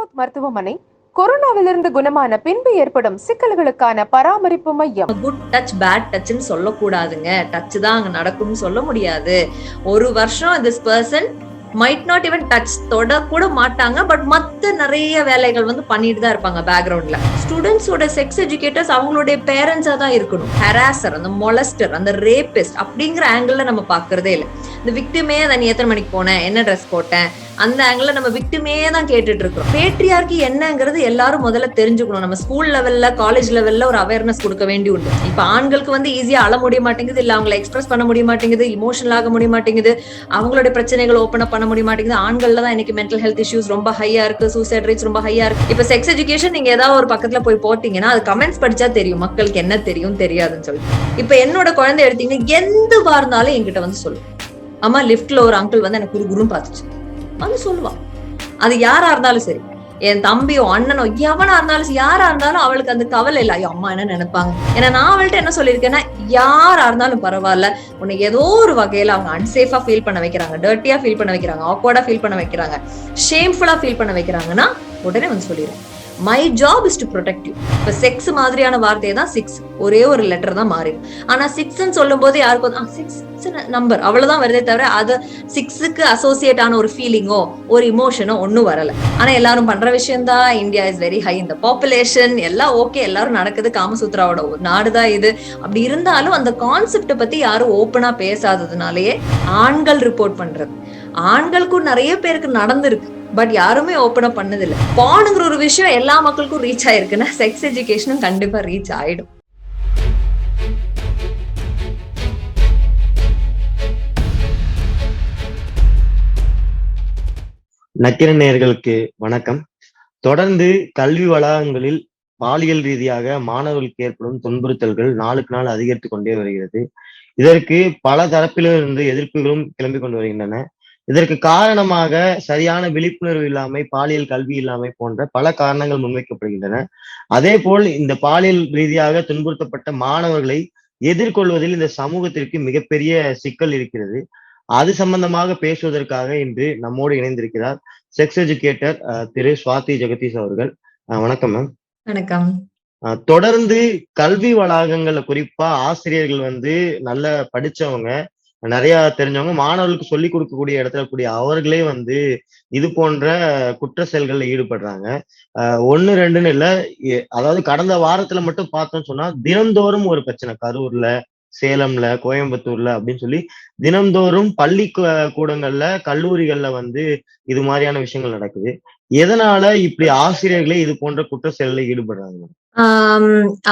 வினோத் மருத்துவமனை கொரோனாவிலிருந்து குணமான பின்பு ஏற்படும் சிக்கல்களுக்கான பராமரிப்பு மையம். குட் டச் பேட் டச்னு சொல்லக்கூடாதுங்க. டச் தான் அங்க நடக்கும்னு சொல்ல முடியாது. ஒரு வருஷம் this person might not even touch தொட கூட மாட்டாங்க. பட் மத்த நிறைய வேலைகள் வந்து பண்ணிட்டு தான் இருப்பாங்க பேக்ரவுண்ட்ல. ஸ்டூடெண்ட்ஸோட செக்ஸ் எஜுகேட்டர்ஸ் அவங்களுடைய பேரண்ட்ஸா தான் இருக்கணும். ஹராசர், அந்த மொலஸ்டர், அந்த ரேபிஸ்ட் அப்படிங்கிற ஆங்கிள் நம்ம பாக்குறதே இல்லை. இந்த விக்டிமே நீ எத்தனை மணிக்கு போனேன், என்ன ட்ரெஸ் போட்டேன், அந்த ஆங்கிள் நம்ம விக்டிமே தான் கேட்டுட்டு இருக்கோம். பேட்ரியார்கி என்னங்கிறது எல்லாரும் முதல்ல தெரிஞ்சுக்கணும். நம்ம ஸ்கூல் லெவல்ல, காலேஜ் லெவல்ல ஒரு அவேர்னஸ் கொடுக்க வேண்டி உண்டு. இப்ப ஆண்களுக்கு வந்து ஈஸியா அழ முடிய மாட்டேங்குது, இல்ல அவங்களை எக்ஸ்பிரஸ் பண்ண முடிய மாட்டேங்குது, இமோஷனல் ஆக முடிய மாட்டேங்குது, அவங்களுடைய பிரச்சனைகள் ஓப்பன் அப் பண்ண முடிய மாட்டேங்குது. ஆண்கள்ல தான் இன்னைக்கு மென்டல் ஹெல்த் இஷ்யூஸ் ரொம்ப ஹையா இருக்கு, சூசைட் ரேட்ஸ் ரொம்ப ஹையா இருக்கு. இப்ப செக்ஸ் எஜுகேஷன் நீங்க ஏதாவது ஒரு பக்கத்துல போய் போட்டீங்கன்னா அது கமெண்ட்ஸ் படிச்சா தெரியும் மக்களுக்கு என்ன தெரியும் தெரியாதுன்னு சொல்லி. இப்ப என்னோட குழந்தை எடுத்தீங்கன்னா எதுவா இருந்தாலும் என்கிட்ட வந்து சொல்லும், அம்மா லிப்ட்ல ஒரு அங்கிள் வந்து எனக்கு குருன்னு பார்த்துச்சு வந்து சொல்லுவான். அது யாரா இருந்தாலும் சரி, என் தம்பியோ அண்ணனோ எவனா இருந்தாலும் யாரா இருந்தாலும் அவளுக்கு அந்த கவலை இல்லை, ஐயோ அம்மா என்ன நினைப்பாங்க. ஏன்னா நான் அவள்கிட்ட என்ன சொல்லியிருக்கேன்னா, யாரா இருந்தாலும் பரவாயில்ல, உன்னை ஏதோ ஒரு வகையில அவங்க அன்சேஃபா ஃபீல் பண்ண வைக்கிறாங்க, டர்ட்டியா ஃபீல் பண்ண வைக்கிறாங்க, ஆக்வர்டா ஃபீல் பண்ண வைக்கிறாங்க, ஷேம்ஃபுல்லா ஃபீல் பண்ண வைக்கிறாங்கன்னா உடனே வந்து சொல்லிடுறேன், my job is to protect you. இப்ப செக்ஸ் மாதிரியான வார்த்தையை தான் சிக்ஸ், ஒரே ஒரு லெட்டர் தான் மாறி. ஆனா சிக்ஸ்ன்னு சொல்லும் போது யாருக்கும் சிக்ஸ் நம்பர் அவ்வளவுதான் வருதே தவிர அது சிக்ஸுக்கு அசோசியேட் ஆன ஒரு ஃபீலிங்கோ ஒரு இமோஷனோ ஒன்னும் வரல. ஆனா எல்லாரும் பண்ற விஷயம் தான். இந்தியா இஸ் வெரி ஹை இந்த பாப்புலேஷன், எல்லாம் ஓகே, எல்லாரும் நடக்குது, காமசூத்ராவோட ஒரு நாடுதான் இது. அப்படி இருந்தாலும் அந்த கான்செப்ட பத்தி யாரும் ஓப்பனா பேசாததுனாலயே ஆண்கள் ரிப்போர்ட் பண்றது, ஆண்களுக்கும் நிறைய பேருக்கு நடந்திருக்கு, பட் யாருமே ஓப்பன் அப் பண்ணதில்லை. பானுங்கிற ஒரு விஷயம் எல்லா மக்களுக்கும் ரீச் ஆயிருக்குன்னா செக்ஸ் எஜுகேஷனும் கண்டிப்பா ரீச் ஆயிடும். நக்கிர நேயர்களுக்கு வணக்கம். தொடர்ந்து கல்வி வளாகங்களில் பாலியல் ரீதியாக மாணவர்களுக்கு ஏற்படும் துன்புறுத்தல்கள் நாளுக்கு நாள் அதிகரித்து கொண்டே வருகிறது. இதற்கு பல தரப்பிலிருந்து எதிர்ப்புகளும் கிளம்பி கொண்டு வருகின்றன. இதற்கு காரணமாக சரியான விழிப்புணர்வு இல்லாமை, பாலியல் கல்வி இல்லாமை போன்ற பல காரணங்கள் முன்வைக்கப்படுகின்றன. அதே போல் இந்த பாலியல் ரீதியாக துன்புறுத்தப்பட்ட மாணவர்களை எதிர்கொள்வதில் இந்த சமூகத்திற்கு மிகப்பெரிய சிக்கல் இருக்கிறது. அது சம்பந்தமாக பேசுவதற்காக இன்று நம்மோடு இணைந்திருக்கிறார் செக்ஸ் எஜுகேட்டர் திரு சுவாதி ஜெகதீஷ் அவர்கள். வணக்கம் மேம். வணக்கம். தொடர்ந்து கல்வி வளாகங்கள்ல குறிப்பா ஆசிரியர்கள் வந்து நல்ல படிச்சவங்க, நிறைய தெரிஞ்சவங்க, மாணவர்களுக்கு சொல்லிக் கொடுக்கக்கூடிய இடத்துல கூடிய அவர்களே வந்து இது போன்ற குற்ற செயல்கள்ல ஈடுபடுறாங்க. ஒன்னு ரெண்டுன்னு இல்ல, அதாவது கடந்த வாரத்துல மட்டும் பார்த்தோம்னு சொன்னா தினந்தோறும் ஒரு பிரச்சனை. கரூர்ல, சேலம்ல, கோயம்புத்தூர்ல அப்படின்னு சொல்லி தினந்தோறும் பள்ளி கூடங்கள்ல, கல்லூரிகள்ல வந்து இது மாதிரியான விஷயங்கள் நடக்குது. எதனால இப்படி ஆசிரியர்களே இது போன்ற குற்ற செயல்களில் ஈடுபடுறாங்க?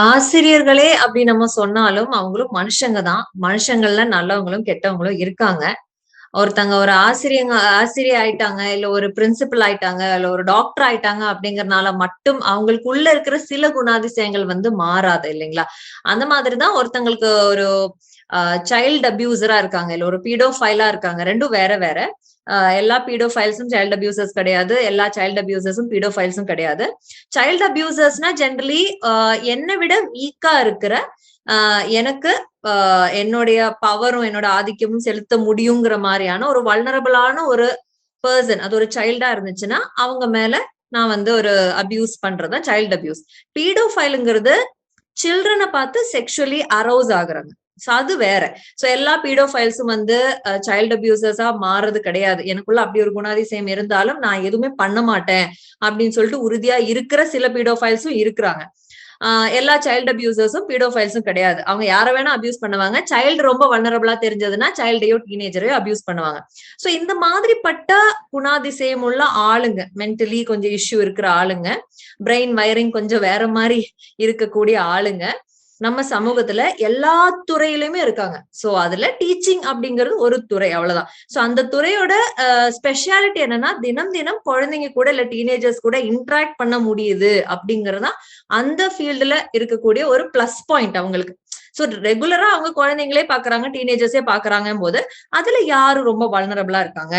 ஆசிரியர்களே அப்படி நம்ம சொன்னாலும் அவங்களும் மனுஷங்க தான். மனுஷங்கள்ல நல்லவங்களும் கெட்டவங்களும் இருக்காங்க. ஒருத்தங்க ஒரு ஆசிரியர் ஆயிட்டாங்க, இல்ல ஒரு பிரின்சிபல் ஆயிட்டாங்க, இல்ல ஒரு டாக்டர் ஆயிட்டாங்க அப்படிங்கறதுனால மட்டும் அவங்களுக்குள்ள இருக்கிற சில குணாதிசயங்கள் வந்து மாறாது இல்லைங்களா? அந்த மாதிரிதான் ஒருத்தங்களுக்கு ஒரு சைல்டு அபியூசரா இருக்காங்க, இல்ல ஒரு பீடோஃபைலா இருக்காங்க. ரெண்டும் வேற வேற. எல்லா பீடோஃபைல்ஸும் சைல்டு அபியூசர்ஸ் கிடையாது, எல்லா சைல்டு அபியூசர்ஸும் பீடோஃபைல்ஸும் கிடையாது. சைல்டு அபியூசர்ஸ்னா ஜென்ரலி என்னை விட வீக்கா இருக்கிற, எனக்கு என்னுடைய பவரும் என்னோட ஆதிக்கமும் செலுத்த முடியுங்கிற மாதிரியான ஒரு வல்னரபிளான ஒரு பர்சன், அது ஒரு சைல்டா இருந்துச்சுன்னா அவங்க மேல நான் வந்து ஒரு அபியூஸ் பண்றதா சைல்டு அபியூஸ். பீடோஃபைலுங்கிறது சில்ட்ரனை பார்த்து செக்ஷுவலி அரௌஸ் ஆகுறாங்க. அது வேற. சோ எல்லா பீடோஃபைல்ஸும் வந்து சைல்டு அபியூசர்ஸா மாறுறது கிடையாது. எனக்குள்ள அப்படி ஒரு குணாதிசயம் இருந்தாலும் நான் எதுவுமே பண்ண மாட்டேன் அப்படின்னு சொல்லிட்டு உறுதியா இருக்கிற சில பீடோஃபைல்ஸும் இருக்கிறாங்க. எல்லா சைல்டு அபியூசர்ஸும் பீடோஃபைல்ஸும் கிடையாது. அவங்க யாரை வேணா அபியூஸ் பண்ணுவாங்க. சைல்டு ரொம்ப வல்னரபிளா தெரிஞ்சதுன்னா சைல்டையோ டீனேஜரையோ அபியூஸ் பண்ணுவாங்க. சோ இந்த மாதிரிப்பட்ட குணாதிசயம் உள்ள ஆளுங்க, மென்டலி கொஞ்சம் இஷ்யூ இருக்கிற ஆளுங்க, பிரெயின் வயரிங் கொஞ்சம் வேற மாதிரி இருக்கக்கூடிய ஆளுங்க நம்ம சமூகத்துல எல்லா துறையிலுமே இருக்காங்க. சோ அதுல டீச்சிங் அப்படிங்கிறது ஒரு துறை, அவ்வளவுதான். சோ அந்த துறையோட ஸ்பெஷாலிட்டி என்னன்னா, தினம் தினம் குழந்தைங்க கூட இல்ல டீனேஜர்ஸ் கூட இன்டராக்ட் பண்ண முடியுது அப்படிங்கறதுதான் அந்த ஃபீல்டுல இருக்கக்கூடிய ஒரு பிளஸ் பாயிண்ட் அவங்களுக்கு. சோ ரெகுலரா அவங்க குழந்தைங்களே பாக்குறாங்க, டீனேஜர்ஸே பாக்குறாங்க போது அதுல யாரு ரொம்ப வல்னரபிளா இருக்காங்க,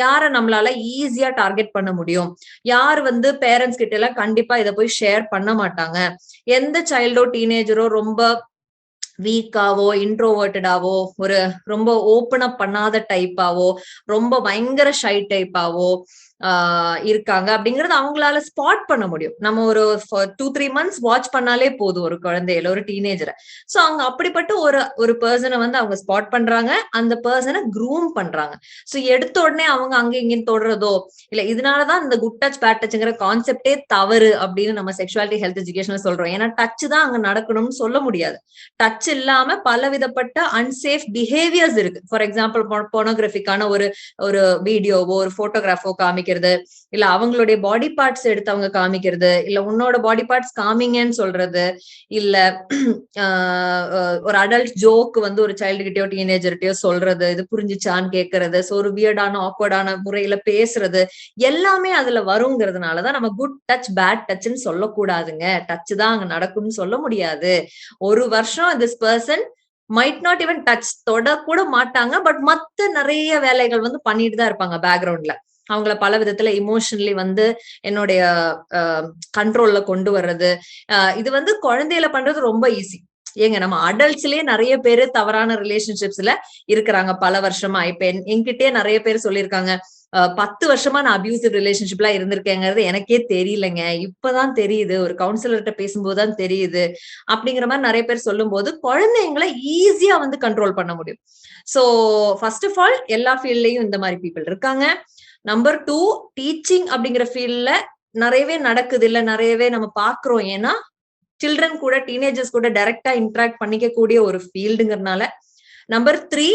யார நம்மளால ஈஸியா டார்கெட் பண்ண முடியும், யார் வந்து பேரண்ட்ஸ் கிட்ட எல்லாம் கண்டிப்பா இதை போய் ஷேர் பண்ண மாட்டாங்க, எந்த சைல்டோ டீனேஜரோ ரொம்ப வீக்காவோ இன்ட்ரோவர்ட்டடாவோ ஒரு ரொம்ப ஓப்பன் அப் பண்ணாத டைப்பாவோ ரொம்ப பயங்கர ஷை டைப்பாவோ இருக்காங்க அப்படிங்கறது அவங்களால ஸ்பாட் பண்ண முடியும். நம்ம ஒரு 2-3 months வாட்ச் பண்ணாலே போதும் ஒரு குழந்தையில, ஒரு டீனேஜரை. சோ அவங்க அப்படிப்பட்ட ஒரு பர்சனை வந்து அவங்க ஸ்பாட் பண்றாங்க, அந்த பர்சனை க்ரூம் பண்றாங்க. சோ எடுத்த உடனே அவங்க அங்க இங்கன்னு தொடுறதோ இல்ல, இதனாலதான் இந்த குட் டச் பேட் டச்ங்கிற கான்செப்டே தவறு அப்படின்னு நம்ம செக்ஷுவாலிட்டி ஹெல்த் எஜுகேஷன் சொல்றோம். ஏன்னா டச் தான் அங்க நடக்கணும்னு சொல்ல முடியாது. டச் இல்லாம பலவிதப்பட்ட அன்சேஃப் பிஹேவியர்ஸ் இருக்கு. ஃபார் எக்ஸாம்பிள் போனோகிராஃபிக்கான ஒரு வீடியோவோ ஒரு போட்டோகிராஃபோ காமிக்கிறது, இல்ல அவங்களுடைய பாடி பார்ட்ஸ் எடுத்து அவங்க காமிக்கிறது, இல்ல உன்னோட பாடி பார்ட்ஸ் காமிங்கன்னு சொல்றது, இல்ல ஒரு அடல்ட் ஜோக் வந்து ஒரு சைல்டு கிட்டயோ டீனேஜர்கிட்டயோ சொல்றது, இது புரிஞ்சுச்சான்னு கேட்கறது, ஒரு வியர்டான ஆக்வர்டான முறையில பேசுறது, எல்லாமே அதுல வருங்கிறதுனாலதான் நம்ம குட் டச் பேட் டச்ன்னு சொல்லக்கூடாதுங்க. டச் தான் அங்க நடக்கும்னு சொல்ல முடியாது. ஒரு வருஷம் this person might not even touch தொட கூட மாட்டாங்க, பட் மத்த நிறைய வேலைகள் வந்து பண்ணிட்டு தான் இருப்பாங்க பேக்ரவுண்ட்ல. அவங்கள பல விதத்துல இமோஷனலி வந்து என்னுடைய கண்ட்ரோல்ல கொண்டு வர்றது. இது வந்து குழந்தையில பண்றது ரொம்ப ஈஸி. ஏங்க நம்ம அடல்ட்ஸ்லயே நிறைய பேரு தவறான ரிலேஷன்ஷிப்ஸ்ல இருக்கிறாங்க பல வருஷமா. இப்ப என்கிட்டயே நிறைய பேர் சொல்லியிருக்காங்க, 10 வருஷமா நான் அபியூசிவ் ரிலேஷன்ஷிப்ல இருந்திருக்கேங்கிறது எனக்கே தெரியலங்க, இப்பதான் தெரியுது, ஒரு கவுன்சிலர்கிட்ட பேசும்போதுதான் தெரியுது அப்படிங்கிற மாதிரி நிறைய பேர் சொல்லும் போது குழந்தைங்களை ஈஸியா வந்து கண்ட்ரோல் பண்ண முடியும். சோ ஃபர்ஸ்ட் ஆஃப் ஆல் எல்லா ஃபீல்ட்லயும் இந்த மாதிரி பீப்புள் இருக்காங்க. நம்பர் 2, டீச்சிங் அப்படிங்கிற ஃபீல்ட்ல நிறையவே நடக்குது, இல்ல நிறையவே நம்ம பாக்குறோம். ஏன்னா சில்ட்ரன் கூட டீனேஜர்ஸ் கூட டைரக்டா இன்டராக்ட் பண்ணிக்க கூடிய ஒரு ஃபீல்டுங்கிறதுனால. நம்பர் 3,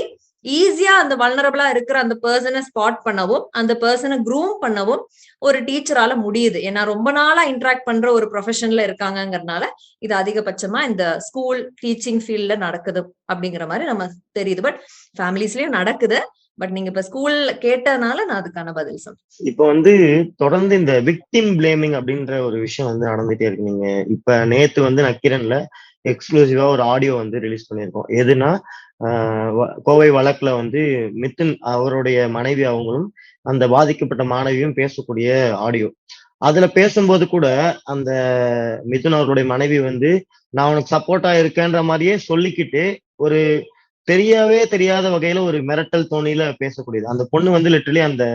ஈஸியா அந்த வல்னரபிளா இருக்கிற அந்த பர்சனை ஸ்பாட் பண்ணவும் அந்த பர்சனை க்ரூம் பண்ணவும் ஒரு டீச்சரால முடியுது. ஏன்னா ரொம்ப நாளா இன்டராக்ட் பண்ற ஒரு ப்ரொஃபஷன்ல இருக்காங்கிறதுனால இது அதிகபட்சமா இந்த ஸ்கூல் டீச்சிங் ஃபீல்ட்ல நடக்குது அப்படிங்கிற மாதிரி நம்ம தெரியுது. பட் ஃபேமிலிஸ்லயும் நடக்குது. பட் நீங்க இப்ப ஸ்கூல்ல கேட்டதுனால நான் அதுக்கான பதில் சொல்றேன். இப்ப வந்து தொடர்ந்து இந்த விக்டிம் பிளேமிங் அப்படின்ற ஒரு விஷயம் வந்து நடந்துட்டே இருக்கு. நீங்க இப்ப நேத்து வந்து நக்கீரன்ல எக்ஸ்க்ளூசிவா ஒரு ஆடியோ வந்து ரிலீஸ் பண்ணியிருக்கோம். எதுனா கோவை வழக்குல வந்து மிதுன் அவருடைய மனைவி அவங்களும் அந்த பாதிக்கப்பட்ட மாணவியும் பேசக்கூடிய ஆடியோ. அதுல பேசும்போது கூட அந்த மிதுன் அவருடைய மனைவி வந்து நான் உனக்கு சப்போர்ட்டா இருக்கேன்ற மாதிரியே சொல்லிக்கிட்டு ஒரு தெரியாத வகையில ஒரு மிரட்டல் தோணியில பேசக்கூடியது. அந்த பொண்ணு வந்து லிட்டரலி அந்த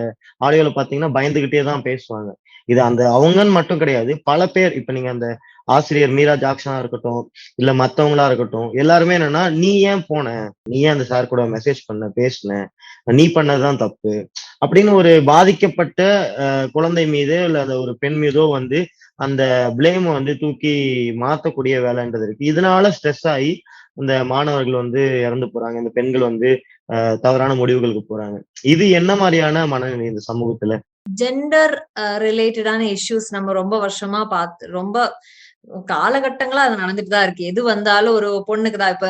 ஆடியோல பாத்தீங்கன்னா பயந்துகிட்டே தான் பேசுவாங்க. இது அந்த அவங்கன்னு மட்டும் கிடையாது, பல பேர். இப்ப நீங்க அந்த ஆசிரியர் மீரா ஜாக்சனா இருக்கட்டும், இல்ல மத்தவங்களா இருக்கட்டும், எல்லாருமே என்னன்னா நீ ஏன் போன, நீ ஏன் அந்த சார் கூட மெசேஜ் பண்ண, பேசின, நீ பண்ணதுதான் தப்பு அப்படின்னு ஒரு பாதிக்கப்பட்ட குழந்தை மீதோ இல்ல அந்த ஒரு பெண் மீதோ வந்து அந்த பிளேம் வந்து தூக்கி மாத்தக்கூடிய வேலைன்றது இருக்கு. இதனால ஸ்ட்ரெஸ் ஆகி இந்த மாணவர்கள் வந்து இறந்து போறாங்க, இந்த பெண்கள் வந்து தவறான முடிவுகளுக்கு போறாங்க. இது என்ன மாதிரியான மனநிலை இந்த சமூகத்துல? ஜெண்டர் ரிலேட்டடான இஷ்யூஸ் நம்ம ரொம்ப வருஷமா ரொம்ப காலகட்டங்களா அது நடந்துட்டுதான் இருக்கு. எது வந்தாலும் ஒரு பொண்ணுக்குதான். இப்ப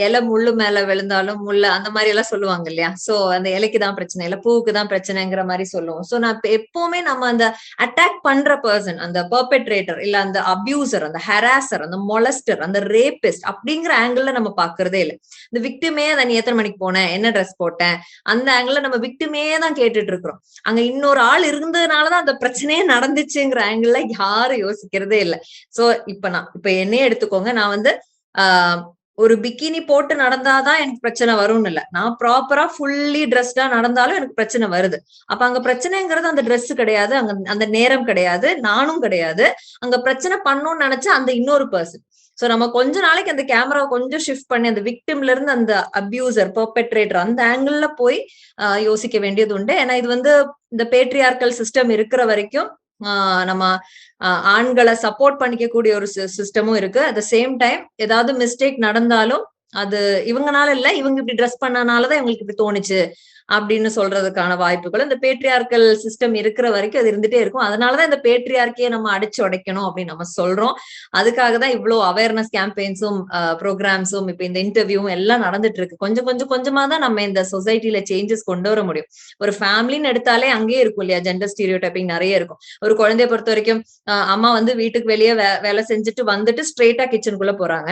இலை முள்ளு மேல விழுந்தாலும் முள்ள அந்த மாதிரி எல்லாம் சொல்லுவாங்க இல்லையா? சோ அந்த இலைக்குதான் பிரச்சனை, இல்ல பூவுக்குதான் பிரச்சனைங்கிற மாதிரி சொல்லுவோம். சோ நான் எப்பவுமே நம்ம அந்த அட்டாக் பண்ற பர்சன், அந்த பெர்பெட்ரேட்டர், இல்ல அந்த அபியூசர், அந்த ஹராசர், அந்த மொலஸ்டர், அந்த ரேபிஸ்ட் அப்படிங்கிற ஆங்கிள் நம்ம பாக்குறதே இல்லை. இந்த விக்டிமே அதை நீ எத்தனை மணிக்கு போனேன், என்ன ட்ரெஸ் போட்டேன், அந்த ஆங்கிள் நம்ம விக்டிமே தான் கேட்டுட்டு இருக்கிறோம். அங்க இன்னொரு ஆள் இருந்ததுனாலதான் அந்த பிரச்சனையே நடந்துச்சுங்கிற ஆங்கிள் யாரும் யோசிக்கிறதே இல்லை. சோ இப்ப என்னையே எடுத்துக்கோங்க, நான் வந்து ஒரு பிக்கினி போட்டு நடந்தாதான் எனக்கு பிரச்சனை வரும்னு இல்ல, நான் ப்ராப்பரா ஃபுல்லி ட்ரெஸ்டா நடந்தாலும் எனக்கு பிரச்சனை வருது. அப்ப அங்க பிரச்சனைங்கிறது அந்த ட்ரெஸ் கிடையாது, அங்க அந்த நேரம் கிடையாது, நானும் கிடையாது. அங்க பிரச்சனை பண்ணணும்னு நினைச்ச அந்த இன்னொரு பர்சன். சோ நம்ம கொஞ்ச நாளைக்கு அந்த கேமராவை கொஞ்சம் ஷிஃப்ட் பண்ணி அந்த விக்டிம்ல இருந்து அந்த அபியூசர், பெர்பெட்ரேட்டர் அந்த ஆங்கிள் போய் யோசிக்க வேண்டியது உண்டு. ஏன்னா இது வந்து இந்த பேட்ரியார்கல் சிஸ்டம் இருக்கிற வரைக்கும் நம்ம ஆண்களை சப்போர்ட் பண்ணிக்க கூடிய ஒரு சிஸ்டமும் இருக்கு. அட் த சேம் டைம் ஏதாவது மிஸ்டேக் நடந்தாலும் அது இவங்கனால இல்ல, இவங்க இப்படி ட்ரெஸ் பண்ணனாலதான் இவங்களுக்கு இப்படி தோணுச்சு அப்படின்னு சொல்றதுக்கான வாய்ப்புகள் இந்த பேட்ரியார்கல் சிஸ்டம் இருக்கிற வரைக்கும் அது இருந்துட்டே இருக்கும். அதனாலதான் இந்த பேட்ரியார்க்கியை நம்ம அடிச்சு உடைக்கணும் அப்படின்னு நம்ம சொல்றோம். அதுக்காக தான் இவ்வளவு அவேர்னஸ் கேம்பெயின்ஸும் ப்ரோக்ராம்ஸும் இப்ப இந்த இன்டர்வியூவும் எல்லாம் நடந்துட்டு இருக்கு. கொஞ்சமா தான் நம்ம இந்த சொசைட்டில சேஞ்சஸ் கொண்டு வர முடியும். ஒரு ஃபேமிலின்னு எடுத்தாலே அங்கேயே இருக்கும் இல்லையா, ஜெண்டர் ஸ்டீரியோடைப்பிங் நிறைய இருக்கும். ஒரு குழந்தைய பொறுத்த வரைக்கும் அம்மா வந்து வீட்டுக்கு வெளியே வேலை செஞ்சுட்டு வந்துட்டு ஸ்ட்ரெயிட்டா கிச்சனுக்குள்ள போறாங்க,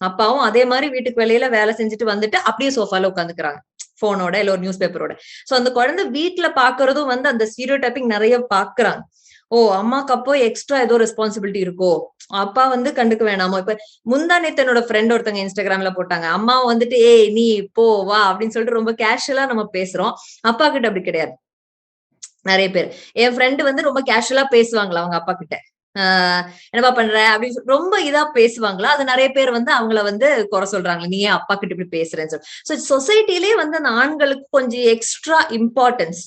அப்பாவும் அதே மாதிரி வீட்டுக்கு வெளியில வேலை செஞ்சுட்டு வந்துட்டு அப்படியே சோஃபால உட்காந்துக்கிறாங்க போனோட இல்ல ஒரு நியூஸ் பேப்பரோட. சோ அந்த குழந்தை வீட்டுல பாக்குறதும் வந்து அந்த ஸ்டீரியோடைப்பிங் நிறைய பாக்குறாங்க. ஓ அம்மாக்கு அப்போ எக்ஸ்ட்ரா ஏதோ ரெஸ்பான்சிபிலிட்டி இருக்கோ, அப்பா வந்து கண்டுக்க வேணாமோ. இப்ப முந்தானேத்து என்னோட ஃப்ரெண்ட் ஒருத்தங்க இன்ஸ்டாகிராம்ல போட்டாங்க, அம்மா வந்துட்டு ஏய் நீ போ வா அப்படின்னு சொல்லிட்டு ரொம்ப கேஷுவலா நம்ம பேசுறோம். அப்பா கிட்ட அப்படி கிடையாது. நிறைய பேர். என் ஃப்ரெண்டு வந்து ரொம்ப கேஷுவலா பேசுவாங்களா அவங்க அப்பா கிட்ட. என்னப்பா பண்ற அப்படின்னு ரொம்ப இதா பேசுவாங்களா. அது நிறைய பேர் வந்து அவங்கள வந்து குறை சொல்றாங்க. நீ ஏன் அப்பா கிட்ட இப்படி பேசுறேன்னு சொல்லி. சோ சொசைட்டிலே வந்து அந்த ஆண்களுக்கு கொஞ்சம் எக்ஸ்ட்ரா இம்பார்ட்டன்ஸ்